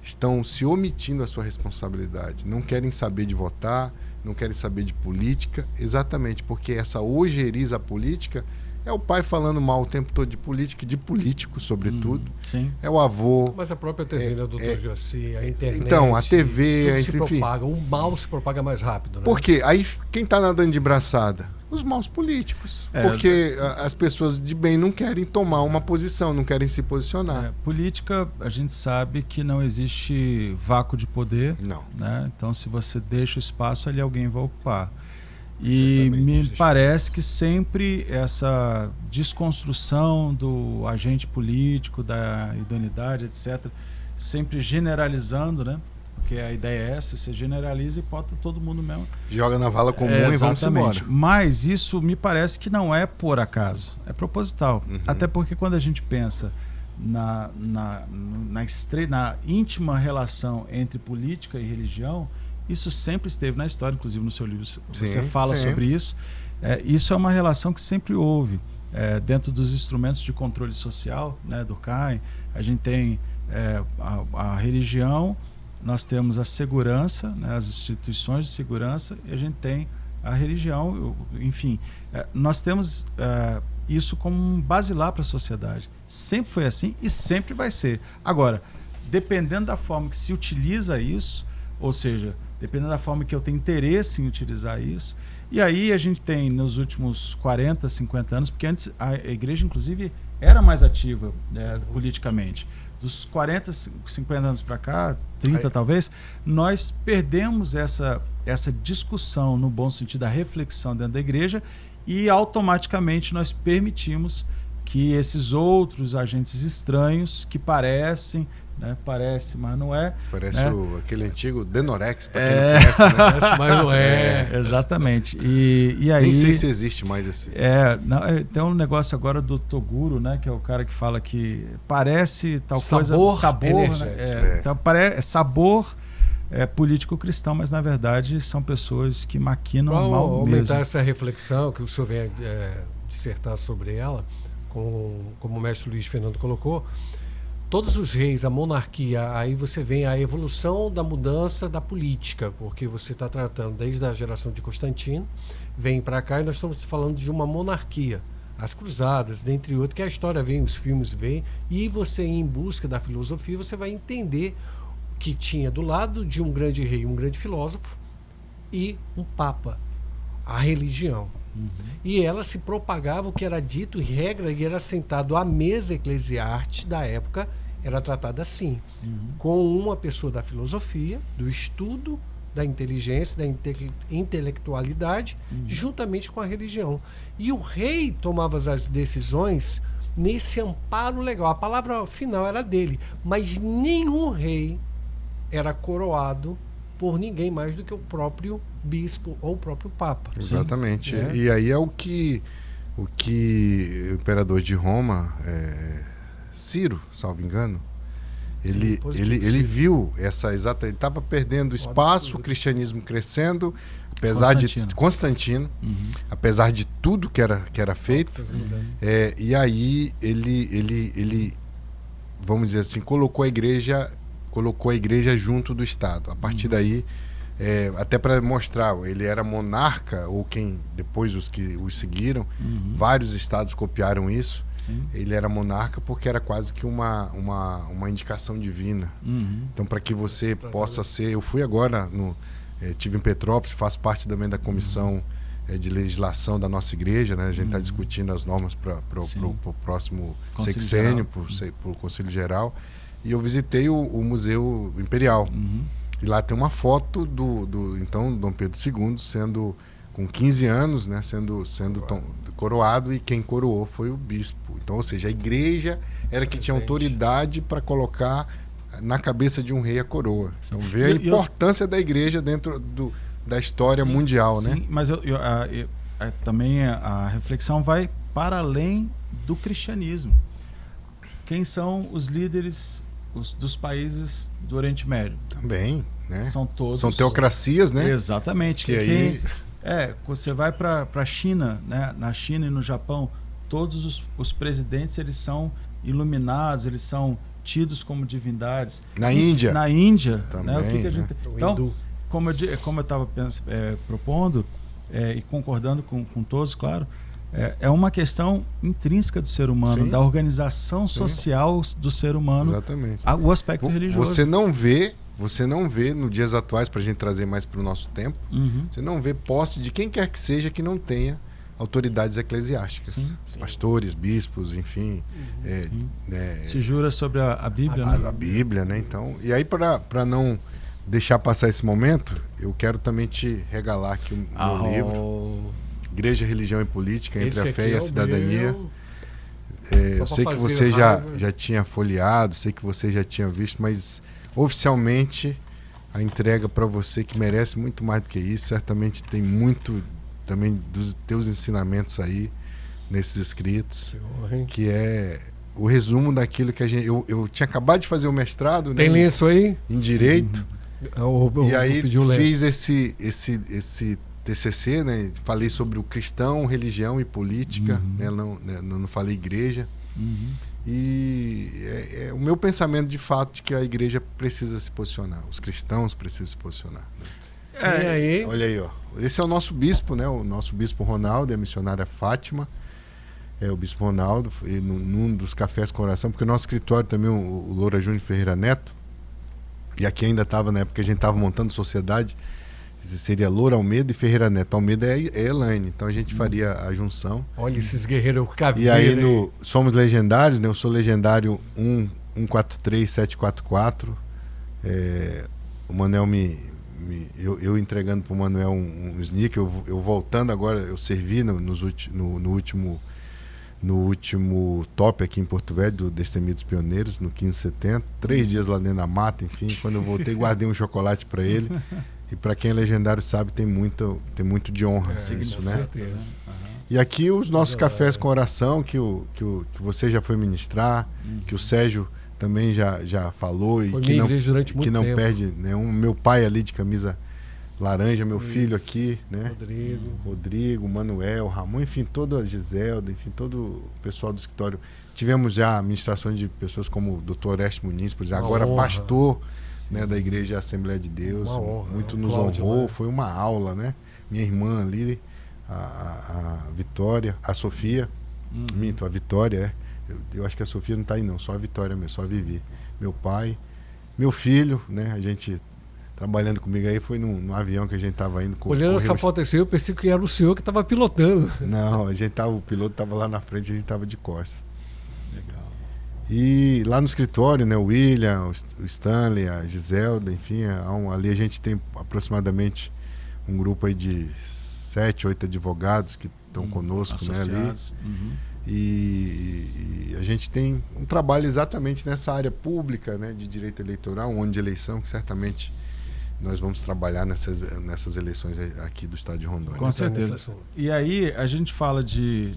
estão se omitindo a sua responsabilidade. Não querem saber de votar, não querem saber de política, exatamente porque essa ojeriza política é o pai falando mal o tempo todo de política e de político, sobretudo. É o avô. Mas a própria TV, né, doutor Joacir, a internet. Então, a TV, tudo se propaga. O mal se propaga mais rápido. Né? Por quê? Aí quem está nadando de braçada? Os maus políticos. Porque as pessoas de bem não querem tomar uma posição, não querem se posicionar. Política, a gente sabe que não existe vácuo de poder. Não. Né? Então, se você deixa o espaço, ali alguém vai ocupar. E Certamente, me justamente. parece que sempre essa desconstrução do agente político, da idoneidade, etc., sempre generalizando, né? Porque a ideia é essa, você generaliza e bota todo mundo mesmo. Joga na vala comum e vamos embora. Mas isso me parece que não é por acaso, é proposital. Uhum. Até porque quando a gente pensa na íntima relação entre política e religião, isso sempre esteve na história, inclusive no seu livro você fala sobre isso. Isso é uma relação que sempre houve. Dentro dos instrumentos de controle social, né, do CAIM, a gente tem a religião, nós temos a segurança, né, as instituições de segurança, e a gente tem a religião, enfim. Nós temos isso como um basilar para a sociedade. Sempre foi assim e sempre vai ser. Agora, dependendo da forma que se utiliza isso, ou seja, dependendo da forma que eu tenho interesse em utilizar isso, e aí a gente tem nos últimos 40, 50 anos, porque antes a igreja, inclusive, era mais ativa politicamente. Dos 40, 50 anos para cá, 30 talvez, nós perdemos essa discussão, no bom sentido, da reflexão dentro da igreja, e automaticamente nós permitimos que esses outros agentes estranhos, que parecem, né, parece, mas não é. Parece né? Aquele antigo Denorex, para quem não conhece, né? Parece, mas não é. Exatamente. E aí, nem sei se existe mais esse. Tem um negócio agora do Toguro, né, que é o cara que fala que parece tal coisa. Sabor energético. Né? Então, sabor político-cristão, mas na verdade são pessoas que maquinam Para mal aumentar mesmo. essa reflexão, que o senhor vem dissertar sobre ela, como o mestre Luiz Fernando colocou, todos os reis, a monarquia, aí você vê a evolução da mudança da política, porque você está tratando desde a geração de Constantino, vem para cá e nós estamos falando de uma monarquia. As cruzadas, dentre outros, que a história vem, os filmes vêm, e você em busca da filosofia, você vai entender que tinha do lado de um grande rei, um grande filósofo, e um papa, a religião. E ela se propagava o que era dito, regra, e era sentado à mesa eclesiástica da época, era tratada assim, com uma pessoa da filosofia, do estudo, da inteligência, da intelectualidade, juntamente com a religião. E o rei tomava as decisões nesse amparo legal. A palavra final era dele, mas nenhum rei era coroado por ninguém mais do que o próprio bispo ou o próprio papa. Exatamente. E aí é o que o imperador de Roma, Ciro, salvo engano, ele viu essa exata. Ele estava perdendo espaço, o cristianismo crescendo, apesar de Constantino, apesar de tudo que era feito. E aí ele, vamos dizer assim, colocou a igreja junto do Estado. A partir daí, até para mostrar, ele era monarca, ou quem depois os que os seguiram, vários estados copiaram isso. Sim. Ele era monarca porque era quase que uma indicação divina. Então, para que você possa ser... Eu fui agora, estive em Petrópolis, faço parte também da comissão de legislação da nossa igreja, né? A gente está discutindo as normas para o próximo sexênio, para o Conselho Geral. E eu visitei o Museu Imperial. E lá tem uma foto do Dom Pedro II sendo, com 15 anos, né, sendo coroado, e quem coroou foi o bispo. Então, ou seja, a igreja era que tinha autoridade para colocar na cabeça de um rei a coroa. Então, vê a importância da igreja dentro da história mundial, né? Sim, mas também a reflexão vai para além do cristianismo. Quem são os líderes dos países do Oriente Médio? Também, né? São teocracias, né? Exatamente. Você vai para a China, né? Na China e no Japão, todos os presidentes, eles são iluminados, eles são tidos como divindades. Na Índia também, né? O que a gente... Então, como eu estava propondo, e concordando com todos, claro, é uma questão intrínseca do ser humano, da organização social do ser humano. Exatamente. O aspecto religioso. Você não vê nos dias atuais, para a gente trazer mais para o nosso tempo, você não vê posse de quem quer que seja que não tenha autoridades eclesiásticas. Pastores, bispos, enfim. Se jura sobre a Bíblia, a Bíblia, né? Então, e aí, para deixar passar esse momento, eu quero também te regalar aqui o meu livro, Igreja, Religião e Política, Entre a Fé e a Cidadania. Eu sei que você já tinha folheado, sei que você já tinha visto, mas oficialmente a entrega para você, que merece muito mais do que isso. Certamente tem muito também dos teus ensinamentos aí nesses escritos, que é o resumo daquilo que a gente... Eu tinha acabado de fazer o mestrado, tem, né, lenço aí? Em Direito. E aí fiz esse TCC, né? Falei sobre o cristão, religião e política, né? Não falei igreja. E é o meu pensamento de fato de que a igreja precisa se posicionar, os cristãos precisam se posicionar. Olha aí, ó. Esse é o nosso bispo, né? O nosso bispo Ronaldo, é a missionária Fátima. É o bispo Ronaldo, num dos cafés com oração, porque o nosso escritório também, o Loura Júnior Ferreira Neto, e aqui ainda estava, na época que a gente estava montando sociedade, seria Loura Almeida e Ferreira Neto. Almeida é Elaine, então a gente faria a junção. Olha esses guerreiros E caveiros. aí somos legendários, né? Eu sou legendário 143744. O Manuel eu entregando para o Manuel um sneaker, eu voltando agora, eu servi no último top aqui em Porto Velho, do Destemidos Pioneiros, no 1570. 3 dias lá dentro da mata, enfim. Quando eu voltei, guardei um chocolate para ele. E para quem é legendário sabe, tem muito de honra isso, né? Certeza. E aqui os nossos cafés com oração, que você já foi ministrar, que o Sérgio também já falou, e que não perde, né? Meu pai ali de camisa laranja, meu filho aqui, né? Rodrigo, Manuel, Ramon, enfim, toda a Giselda, enfim, todo o pessoal do escritório. Tivemos já ministrações de pessoas como o Dr. Oreste Muniz, por exemplo, agora pastor, né, da Igreja Assembleia de Deus. Muito nos honrou, foi uma aula, né? Minha irmã ali, a Vitória, a Sofia, a Vitória, eu acho que a Sofia não está aí não, só a Vitória mesmo, só a Vivi. Meu pai, meu filho, né? A gente trabalhando comigo aí, foi num avião que a gente estava indo. Olhando essa foto assim, eu pensei que era o senhor que estava pilotando. Não, o piloto estava lá na frente, a gente estava de costas. Legal. E lá no escritório, né, o William, o Stanley, a Giselda, enfim, ali a gente tem aproximadamente um grupo aí de 7, 8 advogados que estão conosco, né, ali. E a gente tem um trabalho exatamente nessa área pública, né, de direito eleitoral, um ano de eleição, que certamente nós vamos trabalhar nessas eleições aqui do estado de Rondônia. Com certeza. E aí a gente fala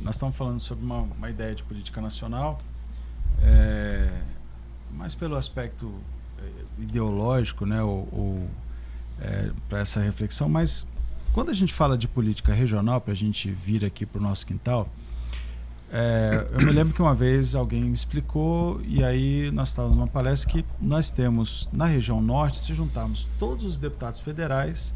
nós estamos falando sobre uma ideia de política nacional, mais pelo aspecto ideológico, né, para essa reflexão, mas quando a gente fala de política regional, para a gente vir aqui para o nosso quintal, eu me lembro que uma vez alguém me explicou, e aí nós estávamos numa palestra, que nós temos na região norte, se juntarmos todos os deputados federais,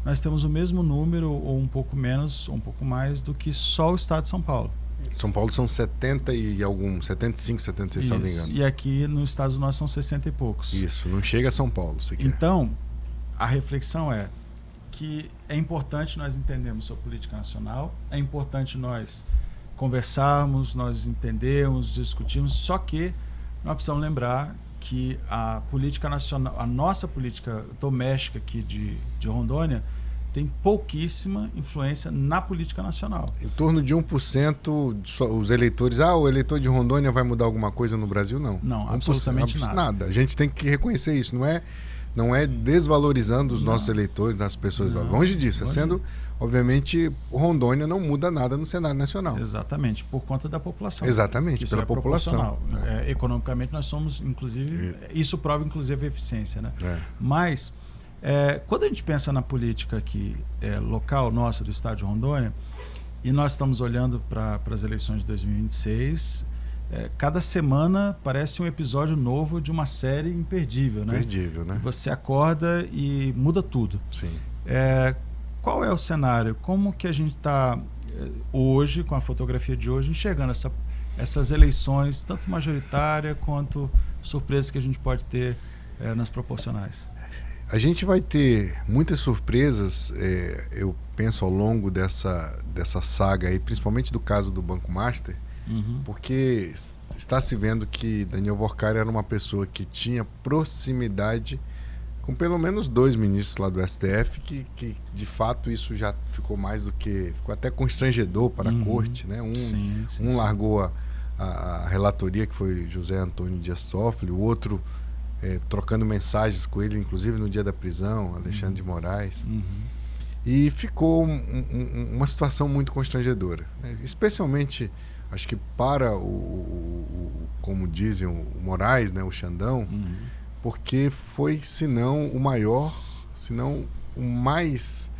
nós temos o mesmo número, ou um pouco menos, ou um pouco mais, do que só o estado de São Paulo. São Paulo são 75, 76, se não me engano. E aqui no estado do norte são 60 e poucos. Isso, não chega a São Paulo, se quer. Então, a reflexão é que é importante nós entendermos sobre política nacional, é importante nós conversarmos, nós entendermos, discutirmos, só que nós precisamos lembrar que a política nacional, a nossa política doméstica aqui de Rondônia, tem pouquíssima influência na política nacional. Em torno de 1%, os eleitores, o eleitor de Rondônia vai mudar alguma coisa no Brasil? Não. Não, absolutamente nada. A gente tem que reconhecer isso, não é desvalorizando os nossos eleitores, das pessoas. Longe disso, sendo... Obviamente, Rondônia não muda nada no cenário nacional. Exatamente, por conta da população. Exatamente, isso pela população. Economicamente, nós somos, inclusive, isso prova, inclusive, a eficiência, né? Mas, quando a gente pensa na política aqui local nossa do estado de Rondônia, e nós estamos olhando para as eleições de 2026, cada semana parece um episódio novo de uma série imperdível, né? Imperdível, né? Você acorda e muda tudo. Sim. Qual é o cenário? Como que a gente está hoje, com a fotografia de hoje, enxergando essas eleições, tanto majoritária quanto surpresas que a gente pode ter nas proporcionais? A gente vai ter muitas surpresas, eu penso, ao longo dessa saga aí, principalmente do caso do Banco Master, porque está se vendo que Daniel Vorcari era uma pessoa que tinha proximidade com pelo menos 2 ministros lá do STF, que de fato isso já ficou mais do que... Ficou até constrangedor para a corte, né? Um largou a relatoria, que foi José Antônio Dias Toffoli, o outro trocando mensagens com ele, inclusive no dia da prisão, Alexandre de Moraes. E ficou uma situação muito constrangedora, né? Especialmente, acho que para como dizem, o Moraes, né? O Xandão, porque foi, se não o maior, se não o mais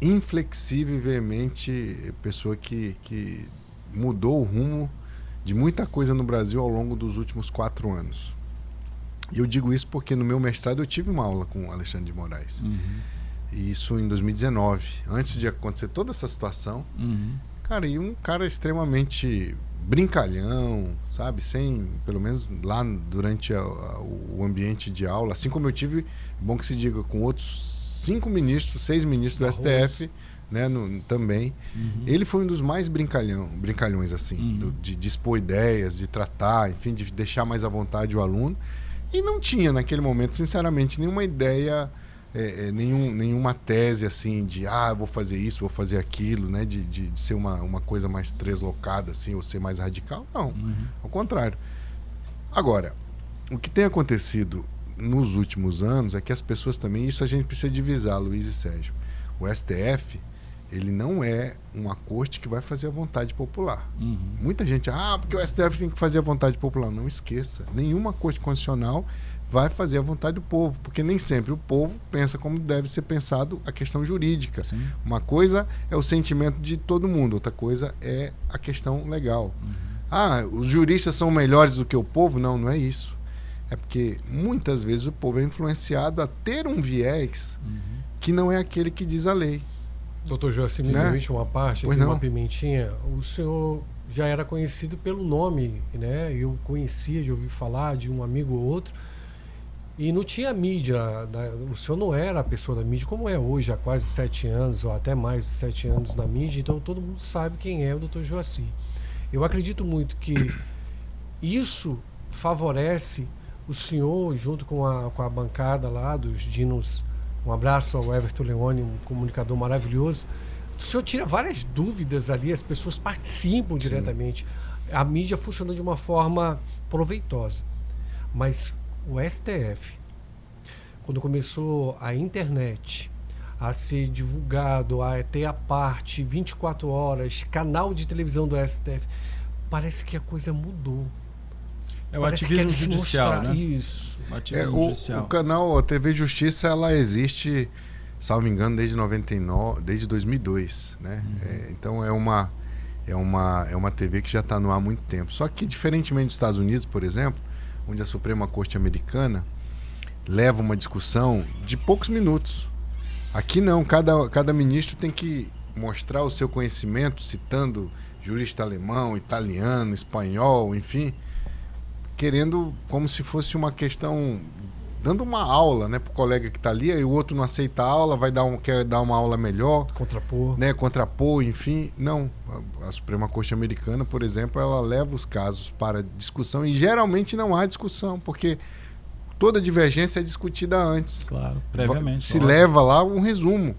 inflexível e veemente pessoa que mudou o rumo de muita coisa no Brasil ao longo dos últimos 4 anos. E eu digo isso porque no meu mestrado eu tive uma aula com o Alexandre de Moraes. E isso em 2019, antes de acontecer toda essa situação. Cara, e um cara extremamente brincalhão, sabe? Sem, pelo menos lá durante o ambiente de aula, assim como eu tive, bom que se diga, com outros 6 ministros do STF, né, também. Ele foi um dos mais brincalhões, assim, de dispor ideias, de tratar, enfim, de deixar mais à vontade o aluno. E não tinha, naquele momento, sinceramente, nenhuma ideia, nenhuma tese, assim, de eu vou fazer isso, vou fazer aquilo, né, de ser uma coisa mais translocada, assim, ou ser mais radical. Não, ao contrário. Agora, o que tem acontecido nos últimos anos é que as pessoas também, isso a gente precisa divisar, Luiz e Sérgio. O STF, ele não é uma corte que vai fazer a vontade popular. Muita gente, porque o STF tem que fazer a vontade popular. Não esqueça, nenhuma corte constitucional vai fazer a vontade do povo, porque nem sempre o povo pensa como deve ser pensado a questão jurídica. Sim. Uma coisa é o sentimento de todo mundo, outra coisa é a questão legal. Os juristas são melhores do que o povo? Não, não é isso. É porque muitas vezes o povo é influenciado a ter um viés que não é aquele que diz a lei. Doutor Joaci, me permite uma parte, aqui, uma pimentinha. O senhor já era conhecido pelo nome, né? Eu conhecia de ouvir falar de um amigo ou outro. E não tinha mídia, o senhor não era a pessoa da mídia como é hoje, há quase 7 anos, ou até mais de 7 anos na mídia, então todo mundo sabe quem é o Dr. Joaci. Eu acredito muito que isso favorece o senhor, junto com a bancada lá dos Dinos. Um abraço ao Everton Leone, um comunicador maravilhoso. O senhor tira várias dúvidas ali, as pessoas participam diretamente. A mídia funciona de uma forma proveitosa, mas o STF, quando começou a internet a ser divulgado, a ter a parte 24 horas, canal de televisão do STF, parece que a coisa mudou. É o ativismo judicial, né? Isso. O canal, a TV Justiça, ela existe, salvo engano, desde 2002, né? Então é uma TV que já está no ar há muito tempo. Só que, diferentemente dos Estados Unidos, por exemplo, onde a Suprema Corte Americana leva uma discussão de poucos minutos. Aqui não, cada ministro tem que mostrar o seu conhecimento, citando jurista alemão, italiano, espanhol, enfim, querendo como se fosse uma questão, dando uma aula, né, para o colega que está ali, e o outro não aceita a aula, quer dar uma aula melhor. Contrapor, enfim. Não. A Suprema Corte Americana, por exemplo, ela leva os casos para discussão e geralmente não há discussão, porque toda divergência é discutida antes. Claro, previamente. Se leva lá um resumo.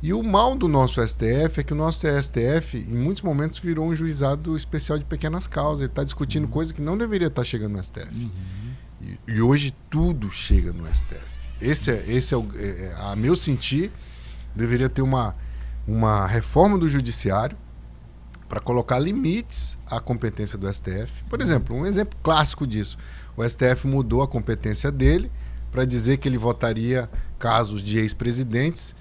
E o mal do nosso STF é que o nosso STF, em muitos momentos, virou um juizado especial de pequenas causas. Ele está discutindo coisa que não deveria estar chegando no STF. E hoje tudo chega no STF. Esse é a meu sentir, deveria ter uma reforma do judiciário para colocar limites à competência do STF. Por exemplo, um exemplo clássico disso. O STF mudou a competência dele para dizer que ele votaria casos de ex-presidentes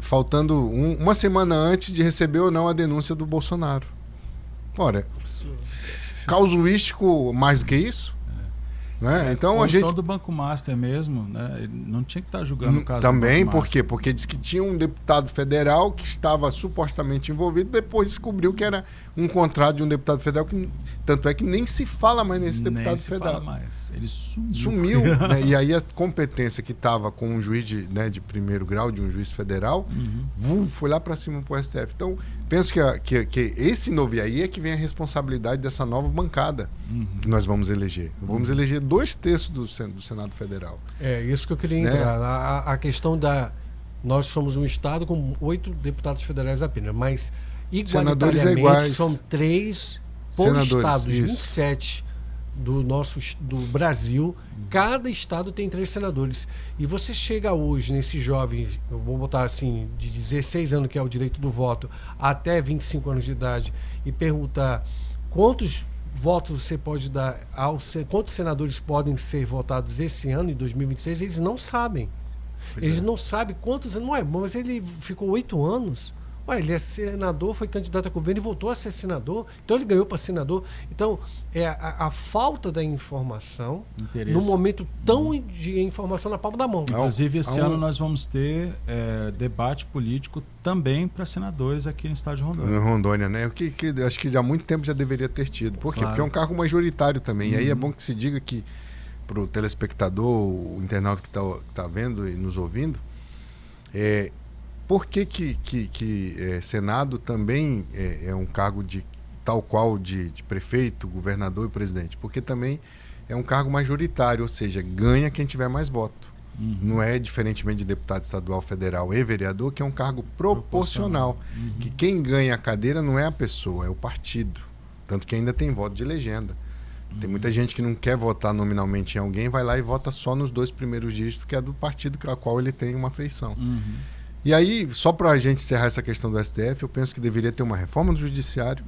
faltando uma semana antes de receber ou não a denúncia do Bolsonaro. Ora, causuístico mais do que isso? Né? Então a gente do Banco Master mesmo, né? Ele não tinha que estar julgando o caso também, do Banco por quê? Porque diz que tinha um deputado federal que estava supostamente envolvido, depois descobriu que era um contrato de um deputado federal, que tanto é que nem se fala mais nesse deputado federal. Fala mais. Ele sumiu. Né? E aí a competência que estava com um juiz de primeiro grau, de um juiz federal, foi lá para cima para o STF. Então, penso que esse novo, e aí é que vem a responsabilidade dessa nova bancada que nós vamos eleger. Vamos eleger 2/3 do Senado Federal. É isso que eu queria entrar. A questão nós somos um estado com 8 deputados federais apenas, mas igualitariamente são 3 por estado, dos 27 do Brasil, cada estado tem 3 senadores. E você chega hoje nesse jovem, eu vou botar assim, de 16 anos, que é o direito do voto, até 25 anos de idade, e perguntar quantos votos você pode dar, quantos senadores podem ser votados esse ano, em 2026, eles não sabem. Eles não sabem quantos anos, mas ele ficou 8 anos. Ele é senador, foi candidato a governo e voltou a ser senador, então ele ganhou para senador. Então, é a falta da informação num momento tão de informação na palma da mão. Inclusive, esse ano nós vamos ter debate político também para senadores aqui no estado de Rondônia. Rondônia, né? Que acho que há muito tempo já deveria ter tido. Por quê? Porque é um cargo majoritário também. E aí é bom que se diga que para o telespectador, o internauta que está vendo e nos ouvindo, por que Senado também é um cargo tal qual de prefeito, governador e presidente? Porque também é um cargo majoritário, ou seja, ganha quem tiver mais voto. Não é diferentemente de deputado estadual, federal e vereador, que é um cargo proporcional. Que quem ganha a cadeira não é a pessoa, é o partido. Tanto que ainda tem voto de legenda. Tem muita gente que não quer votar nominalmente em alguém, vai lá e vota só nos 2 primeiros dígitos, que é do partido a qual ele tem uma afeição. E aí, só para a gente encerrar essa questão do STF, eu penso que deveria ter uma reforma do judiciário.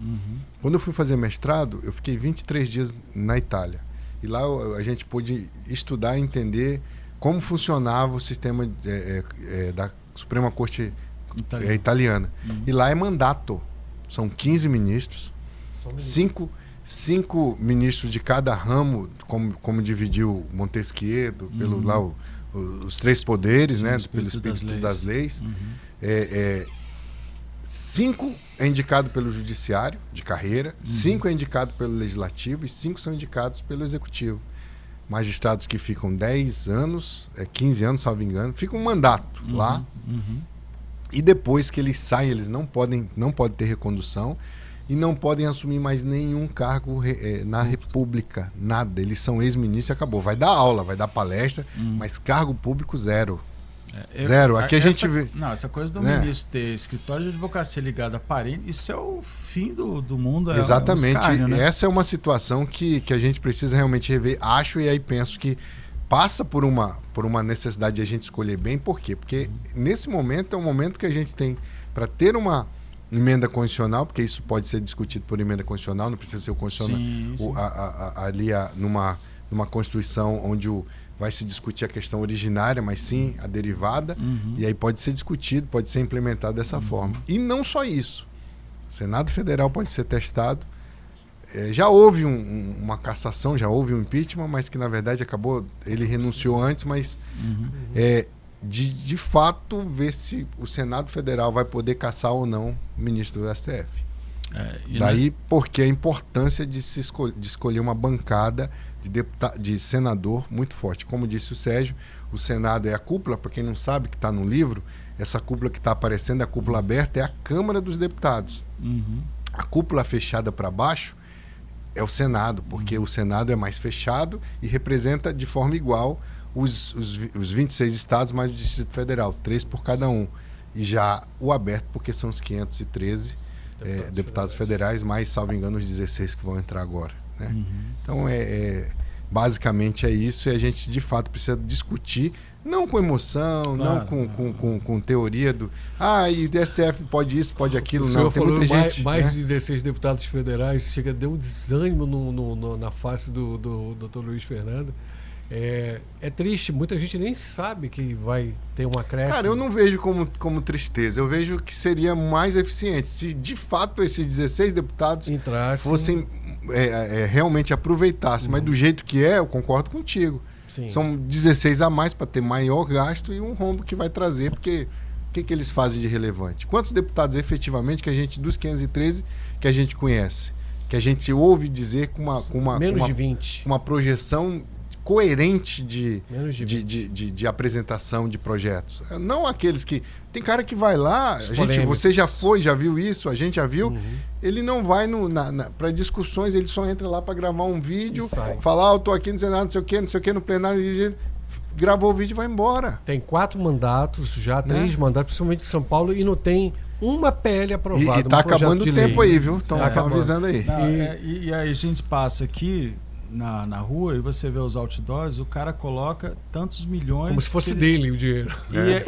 Quando eu fui fazer mestrado, eu fiquei 23 dias na Itália. E lá a gente pôde estudar e entender como funcionava o sistema da Suprema Corte italiana. E lá é mandato. São 15 ministros, 5 ministros de cada ramo, como dividiu Montesquieu, pelo lá os 3 poderes, né, pelo espírito das leis. 5 é indicado pelo judiciário de carreira, 5 é indicado pelo legislativo e 5 são indicados pelo executivo. Magistrados que ficam 10 anos, 15 anos, salvo engano, ficam um mandato lá. E depois que eles saem, eles não podem ter recondução e não podem assumir mais nenhum cargo na República, nada. Eles são ex-ministros e acabou. Vai dar aula, vai dar palestra, mas cargo público zero. Zero. Aqui a gente vê... Não, essa coisa do ministro ter escritório de advocacia ligado a parente, isso é o fim do mundo. Exatamente. Escárnio, né? Essa é uma situação que a gente precisa realmente rever. Acho, e aí penso que passa por uma necessidade de a gente escolher bem. Por quê? Porque nesse momento é um momento que a gente tem para ter uma emenda constitucional, porque isso pode ser discutido por emenda constitucional, não precisa ser o constitucional ali numa Constituição onde vai se discutir a questão originária, mas sim a derivada, e aí pode ser discutido, pode ser implementado dessa forma. E não só isso. O Senado Federal pode ser testado. Já houve uma cassação, já houve um impeachment, mas que na verdade ele renunciou antes, mas de fato ver se o Senado Federal vai poder cassar ou não o ministro do STF. Daí porque a importância de escolher uma bancada de senador muito forte. Como disse o Sérgio, o Senado é a cúpula, para quem não sabe, que está no livro, essa cúpula que está aparecendo, a cúpula aberta, é a Câmara dos Deputados. A cúpula fechada para baixo é o Senado, porque o Senado é mais fechado e representa de forma igual os 26 estados mais o Distrito Federal, 3 por cada um. E já o aberto, porque são os 513 deputados federais, mais, salvo engano, os 16 que vão entrar agora. Né? Então, basicamente é isso, e a gente, de fato, precisa discutir, não com emoção, claro, não com teoria do... e DSF pode isso, pode aquilo. O não, tem muita gente... Mais de 16 deputados federais, chega a dar um desânimo na face do Dr. Luiz Fernando. É triste, muita gente nem sabe que vai ter uma acréscimo. Cara, eu não vejo como tristeza, eu vejo que seria mais eficiente se de fato esses 16 deputados fossem realmente aproveitassem, mas do jeito que eu concordo contigo. Sim. São 16 a mais para ter maior gasto e um rombo que vai trazer, porque o que eles fazem de relevante? Quantos deputados efetivamente dos 513 que a gente conhece, que a gente ouve dizer com menos de 20, uma projeção coerente de apresentação de projetos. Não aqueles que... Tem cara que vai lá, você já foi, já viu isso, a gente já viu. Ele não vai para discussões, ele só entra lá para gravar um vídeo, falar, eu tô aqui, não sei nada, não sei o que, no plenário, gravou o vídeo e vai embora. Tem 4 mandatos, já 3 mandatos, principalmente em São Paulo, e não tem uma PL aprovada. E tá acabando o tempo aí, viu? Estão avisando aí. Não, e aí a gente passa aqui na rua e você vê os outdoors, o cara coloca tantos milhões... Como se fosse dele o dinheiro.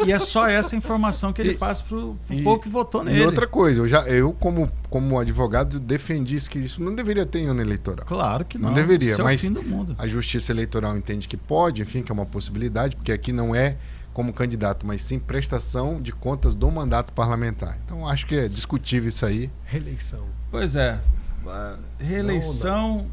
E é só essa informação que ele passa pro povo que votou nele. E outra coisa, eu como advogado defendi isso, que isso não deveria ter em ano eleitoral. Claro que não. Não deveria, isso é mas o fim do mundo. A Justiça Eleitoral entende que pode, enfim, que é uma possibilidade, porque aqui não é como candidato, mas sim prestação de contas do mandato parlamentar. Então acho que é discutível isso aí. Reeleição. Pois é. Reeleição...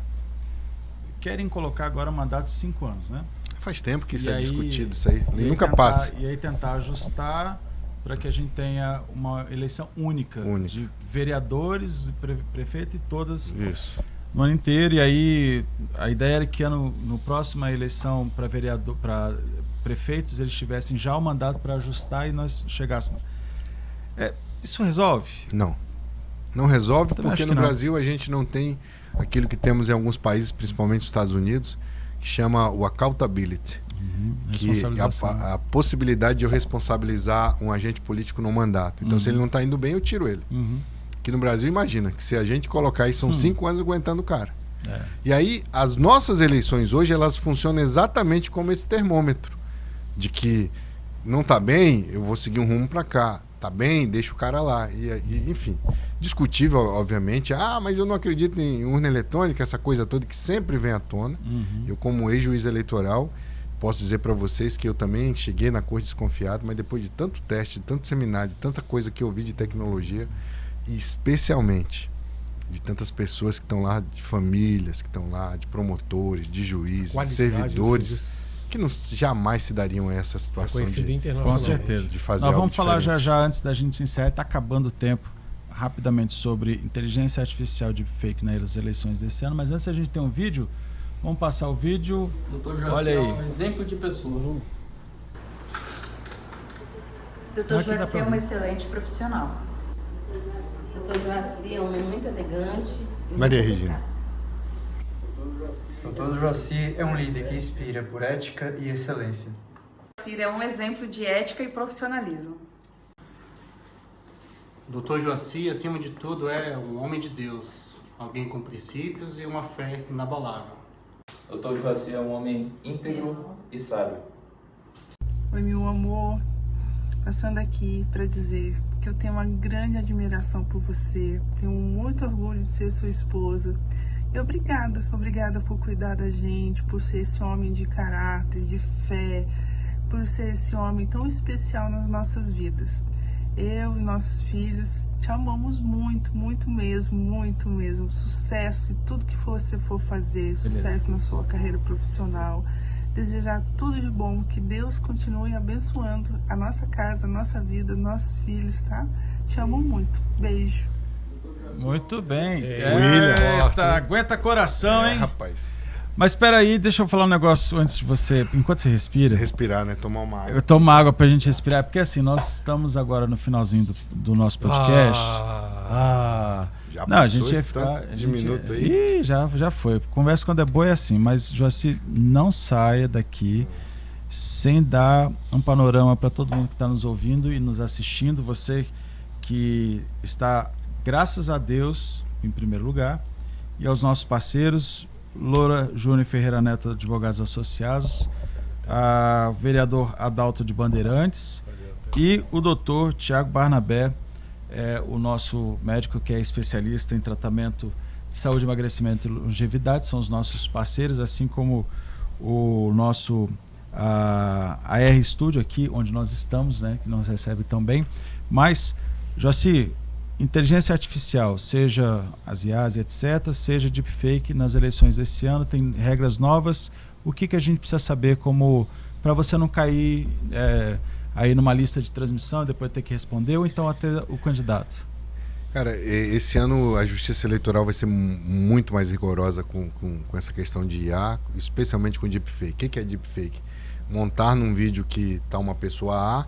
Querem colocar agora mandato de 5 anos, né? Faz tempo que isso é discutido, isso aí. E nunca passa. E aí tentar ajustar para que a gente tenha uma eleição única. De vereadores, prefeito e todas no ano inteiro. E aí a ideia era que no próxima eleição para prefeitos eles tivessem já o mandato para ajustar e nós chegássemos. Isso resolve? Não. Não resolve porque no Brasil a gente não tem aquilo que temos em alguns países, principalmente nos Estados Unidos, que chama o accountability, que é a possibilidade de eu responsabilizar um agente político no mandato. Então, se ele não está indo bem, eu tiro ele. Aqui no Brasil, imagina, que se a gente colocar isso, são 5 anos aguentando o cara. E aí, as nossas eleições hoje, elas funcionam exatamente como esse termômetro, de que não está bem, eu vou seguir um rumo para cá. Tá bem, deixa o cara lá. Enfim, discutível, obviamente. Mas eu não acredito em urna eletrônica, essa coisa toda que sempre vem à tona. Eu, como ex-juiz eleitoral, posso dizer para vocês que eu também cheguei na corte desconfiado, mas depois de tanto teste, de tanto seminário, de tanta coisa que eu vi de tecnologia, e especialmente de tantas pessoas que estão lá, de famílias que estão lá, de promotores, de juízes, de servidores... que não, jamais se dariam essa situação com certeza. De fazer Nós algo vamos falar diferente. já antes da gente encerrar, está acabando o tempo, rapidamente sobre inteligência artificial de fake nas eleições desse ano, mas antes a gente tem um vídeo, vamos passar o vídeo. Doutor Joaci é um exemplo de pessoa. Doutor Joaci é um excelente profissional. Doutor Joaci é um homem muito elegante. Maria Regina. Doutor Joaci é um líder que inspira por ética e excelência. Joaci é um exemplo de ética e profissionalismo. Doutor Joaci, acima de tudo, é um homem de Deus, alguém com princípios e uma fé inabalável. Doutor Joaci é um homem íntegro e sábio. Oi, meu amor. Passando aqui para dizer que eu tenho uma grande admiração por você, tenho muito orgulho de ser sua esposa. E obrigada por cuidar da gente, por ser esse homem de caráter, de fé, por ser esse homem tão especial nas nossas vidas. Eu e nossos filhos te amamos muito, muito mesmo. Sucesso em tudo que você for fazer, sucesso na sua carreira profissional. Desejar tudo de bom, que Deus continue abençoando a nossa casa, a nossa vida, nossos filhos, tá? Te amo muito. Beijo. Muito bem. William. Aguenta coração, hein? Rapaz. Mas espera aí, deixa eu falar um negócio antes de você, enquanto você respira. Respirar, né? Tomar uma água. Eu tomo água pra gente respirar, porque assim, nós estamos agora no finalzinho do nosso podcast. Já não, a gente ia ficar de minuto aí. Já foi. Conversa quando é boa é assim, mas Joaci, não saia daqui sem dar um panorama para todo mundo que está nos ouvindo e nos assistindo. Você que está, graças a Deus, em primeiro lugar, e aos nossos parceiros, Loura Júnior Ferreira Neto, Advogados Associados, o vereador Adalto de Bandeirantes e o doutor Tiago Barnabé, o nosso médico que é especialista em tratamento de saúde, emagrecimento e longevidade, são os nossos parceiros, assim como o nosso a R Studio aqui, onde nós estamos, né, que nos recebe tão bem. Mas, Joaci, inteligência artificial, seja as IAs, etc., seja deepfake nas eleições desse ano, tem regras novas. O que a gente precisa saber como para você não cair aí numa lista de transmissão e depois ter que responder, ou então até o candidato? Cara, esse ano a Justiça Eleitoral vai ser muito mais rigorosa com essa questão de IA, especialmente com deepfake. O que é deepfake? Montar num vídeo que está uma pessoa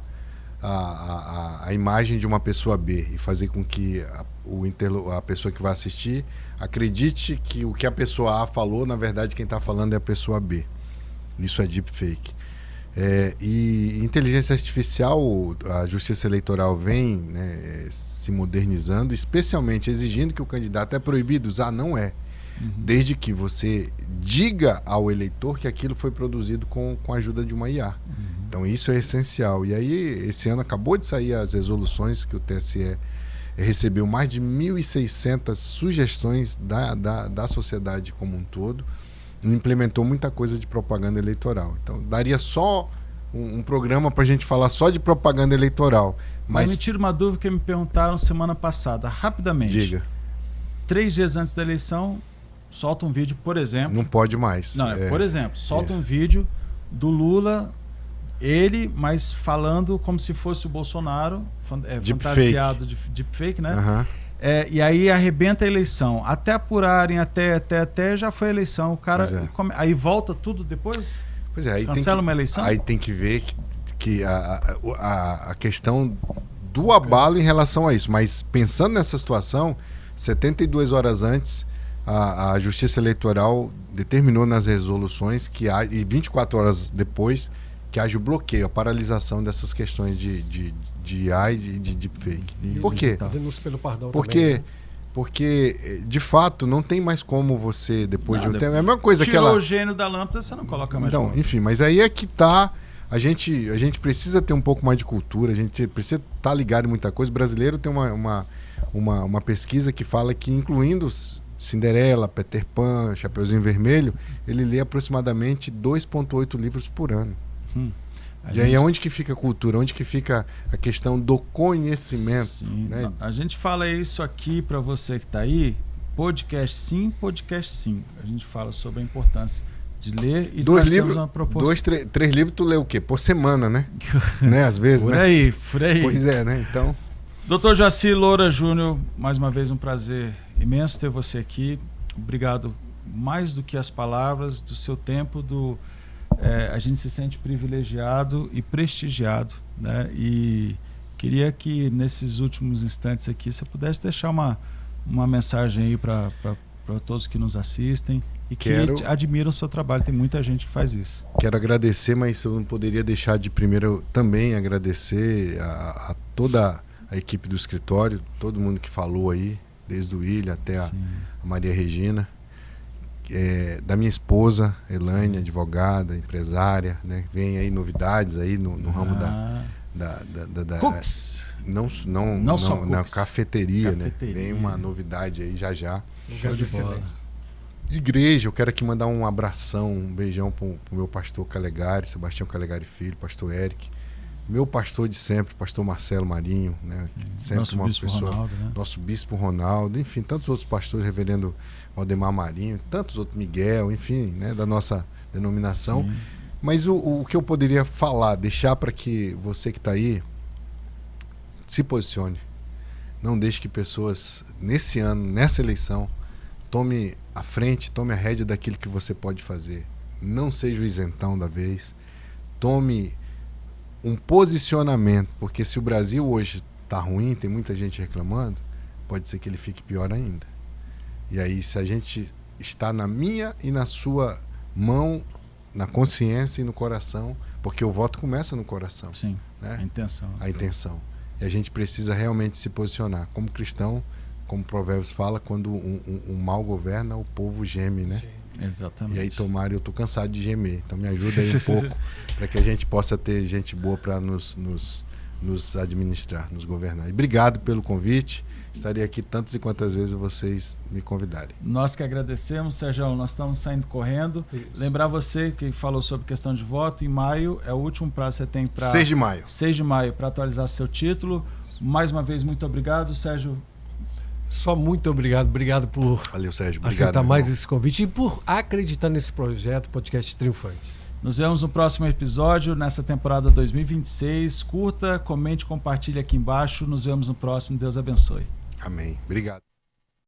A imagem de uma pessoa B e fazer com que a pessoa que vai assistir acredite que o que a pessoa A falou, na verdade quem está falando é a pessoa B. Isso é deepfake. E inteligência artificial, a Justiça Eleitoral vem, né, se modernizando, especialmente exigindo que o candidato é proibido usar, não é. Desde que você diga ao eleitor que aquilo foi produzido com a ajuda de uma IA. Então isso é essencial. E aí esse ano acabou de sair as resoluções que o TSE recebeu mais de 1.600 sugestões da sociedade como um todo e implementou muita coisa de propaganda eleitoral. Então daria só um programa para a gente falar só de propaganda eleitoral. Mas me tira uma dúvida que me perguntaram semana passada, rapidamente. Diga. 3 dias antes da eleição, solta um vídeo, por exemplo. Não pode mais. Não, por exemplo, solta um vídeo do Lula, ele, mas falando como se fosse o Bolsonaro, fantasiado de deepfake, né? Uhum. E aí arrebenta a eleição. Até apurarem, até já foi a eleição. O cara aí volta tudo depois? Pois é, aí cancela uma eleição? Aí tem que ver que a questão do abalo em relação a isso. Mas pensando nessa situação, 72 horas antes, a Justiça Eleitoral determinou nas resoluções e 24 horas depois que haja o bloqueio, a paralisação dessas questões de IA e de deepfake. Por quê? Denúncia pelo pardal também, né? Porque, de fato, não tem mais como você, depois de um tempo... É a mesma coisa que ela... Tirou o gênio da lâmpada, você não coloca mais. Então, enfim, mas aí é que tá... A gente precisa ter um pouco mais de cultura, a gente precisa estar ligado em muita coisa. O brasileiro tem uma pesquisa que fala que, incluindo Cinderela, Peter Pan, Chapeuzinho Vermelho, ele lê aproximadamente 2,8 livros por ano. E aí onde que fica a cultura? Onde que fica a questão do conhecimento? Sim, né? A gente fala isso aqui para você que está aí, podcast sim. A gente fala sobre a importância de ler e 2 livros, uma proposta. 3 livros tu lê o quê? Por semana, né? Né? Às vezes, por né? Aí. Pois é, né? Então... Dr. Joaci Loura Júnior, mais uma vez um prazer imenso ter você aqui. Obrigado mais do que as palavras, do seu tempo, a gente se sente privilegiado e prestigiado, né? E queria que nesses últimos instantes aqui você pudesse deixar uma mensagem aí para todos que nos assistem e que admiram o seu trabalho. Tem muita gente que faz isso. Quero agradecer, mas eu não poderia deixar de primeiro também agradecer a toda a equipe do escritório, todo mundo que falou aí, desde o William até a Maria Regina. Da minha esposa, Elaine, advogada, empresária, né? Vem aí novidades aí no ramo da Cooks. Não só na cooks. cafeteria, né? Vem uma novidade aí já. Show de bola. Igreja, eu quero aqui mandar um abração, um beijão pro meu pastor Calegari, Sebastião Calegari Filho, pastor Eric, meu pastor de sempre, pastor Marcelo Marinho, né? Sempre nosso uma bispo pessoa, Ronaldo, né? Nosso bispo Ronaldo, enfim, tantos outros pastores, reverendo Valdemar Marinho, tantos outros, Miguel, enfim, né, da nossa denominação. Sim. Mas o que eu poderia falar, deixar para que você que está aí se posicione. Não deixe que pessoas, nesse ano, nessa eleição, tome a frente, tome a rédea daquilo que você pode fazer. Não seja o isentão da vez. Tome um posicionamento, porque se o Brasil hoje está ruim, tem muita gente reclamando, pode ser que ele fique pior ainda. E aí, se a gente está na minha e na sua mão, na consciência e no coração, porque o voto começa no coração. Sim, né? A intenção. E a gente precisa realmente se posicionar. Como cristão, como Provérbios fala, quando um mal governa, o povo geme, né? Exatamente. E aí, tomara, eu estou cansado de gemer. Então me ajuda aí um pouco para que a gente possa ter gente boa para nos administrar, nos governar. E obrigado pelo convite. Estarei aqui tantas e quantas vezes vocês me convidarem. Nós que agradecemos, Sérgio. Nós estamos saindo correndo. Isso. Lembrar você que falou sobre questão de voto, em maio é o último prazo que você tem para... 6 de maio. 6 de maio para atualizar seu título. Mais uma vez, muito obrigado, Sérgio. Só muito obrigado. Obrigado por Valeu, Sérgio. aceitar mais esse convite e por acreditar nesse projeto Podcast Triunfantes. Nos vemos no próximo episódio, nessa temporada 2026. Curta, comente, compartilhe aqui embaixo. Nos vemos no próximo. Deus abençoe. Amém. Obrigado.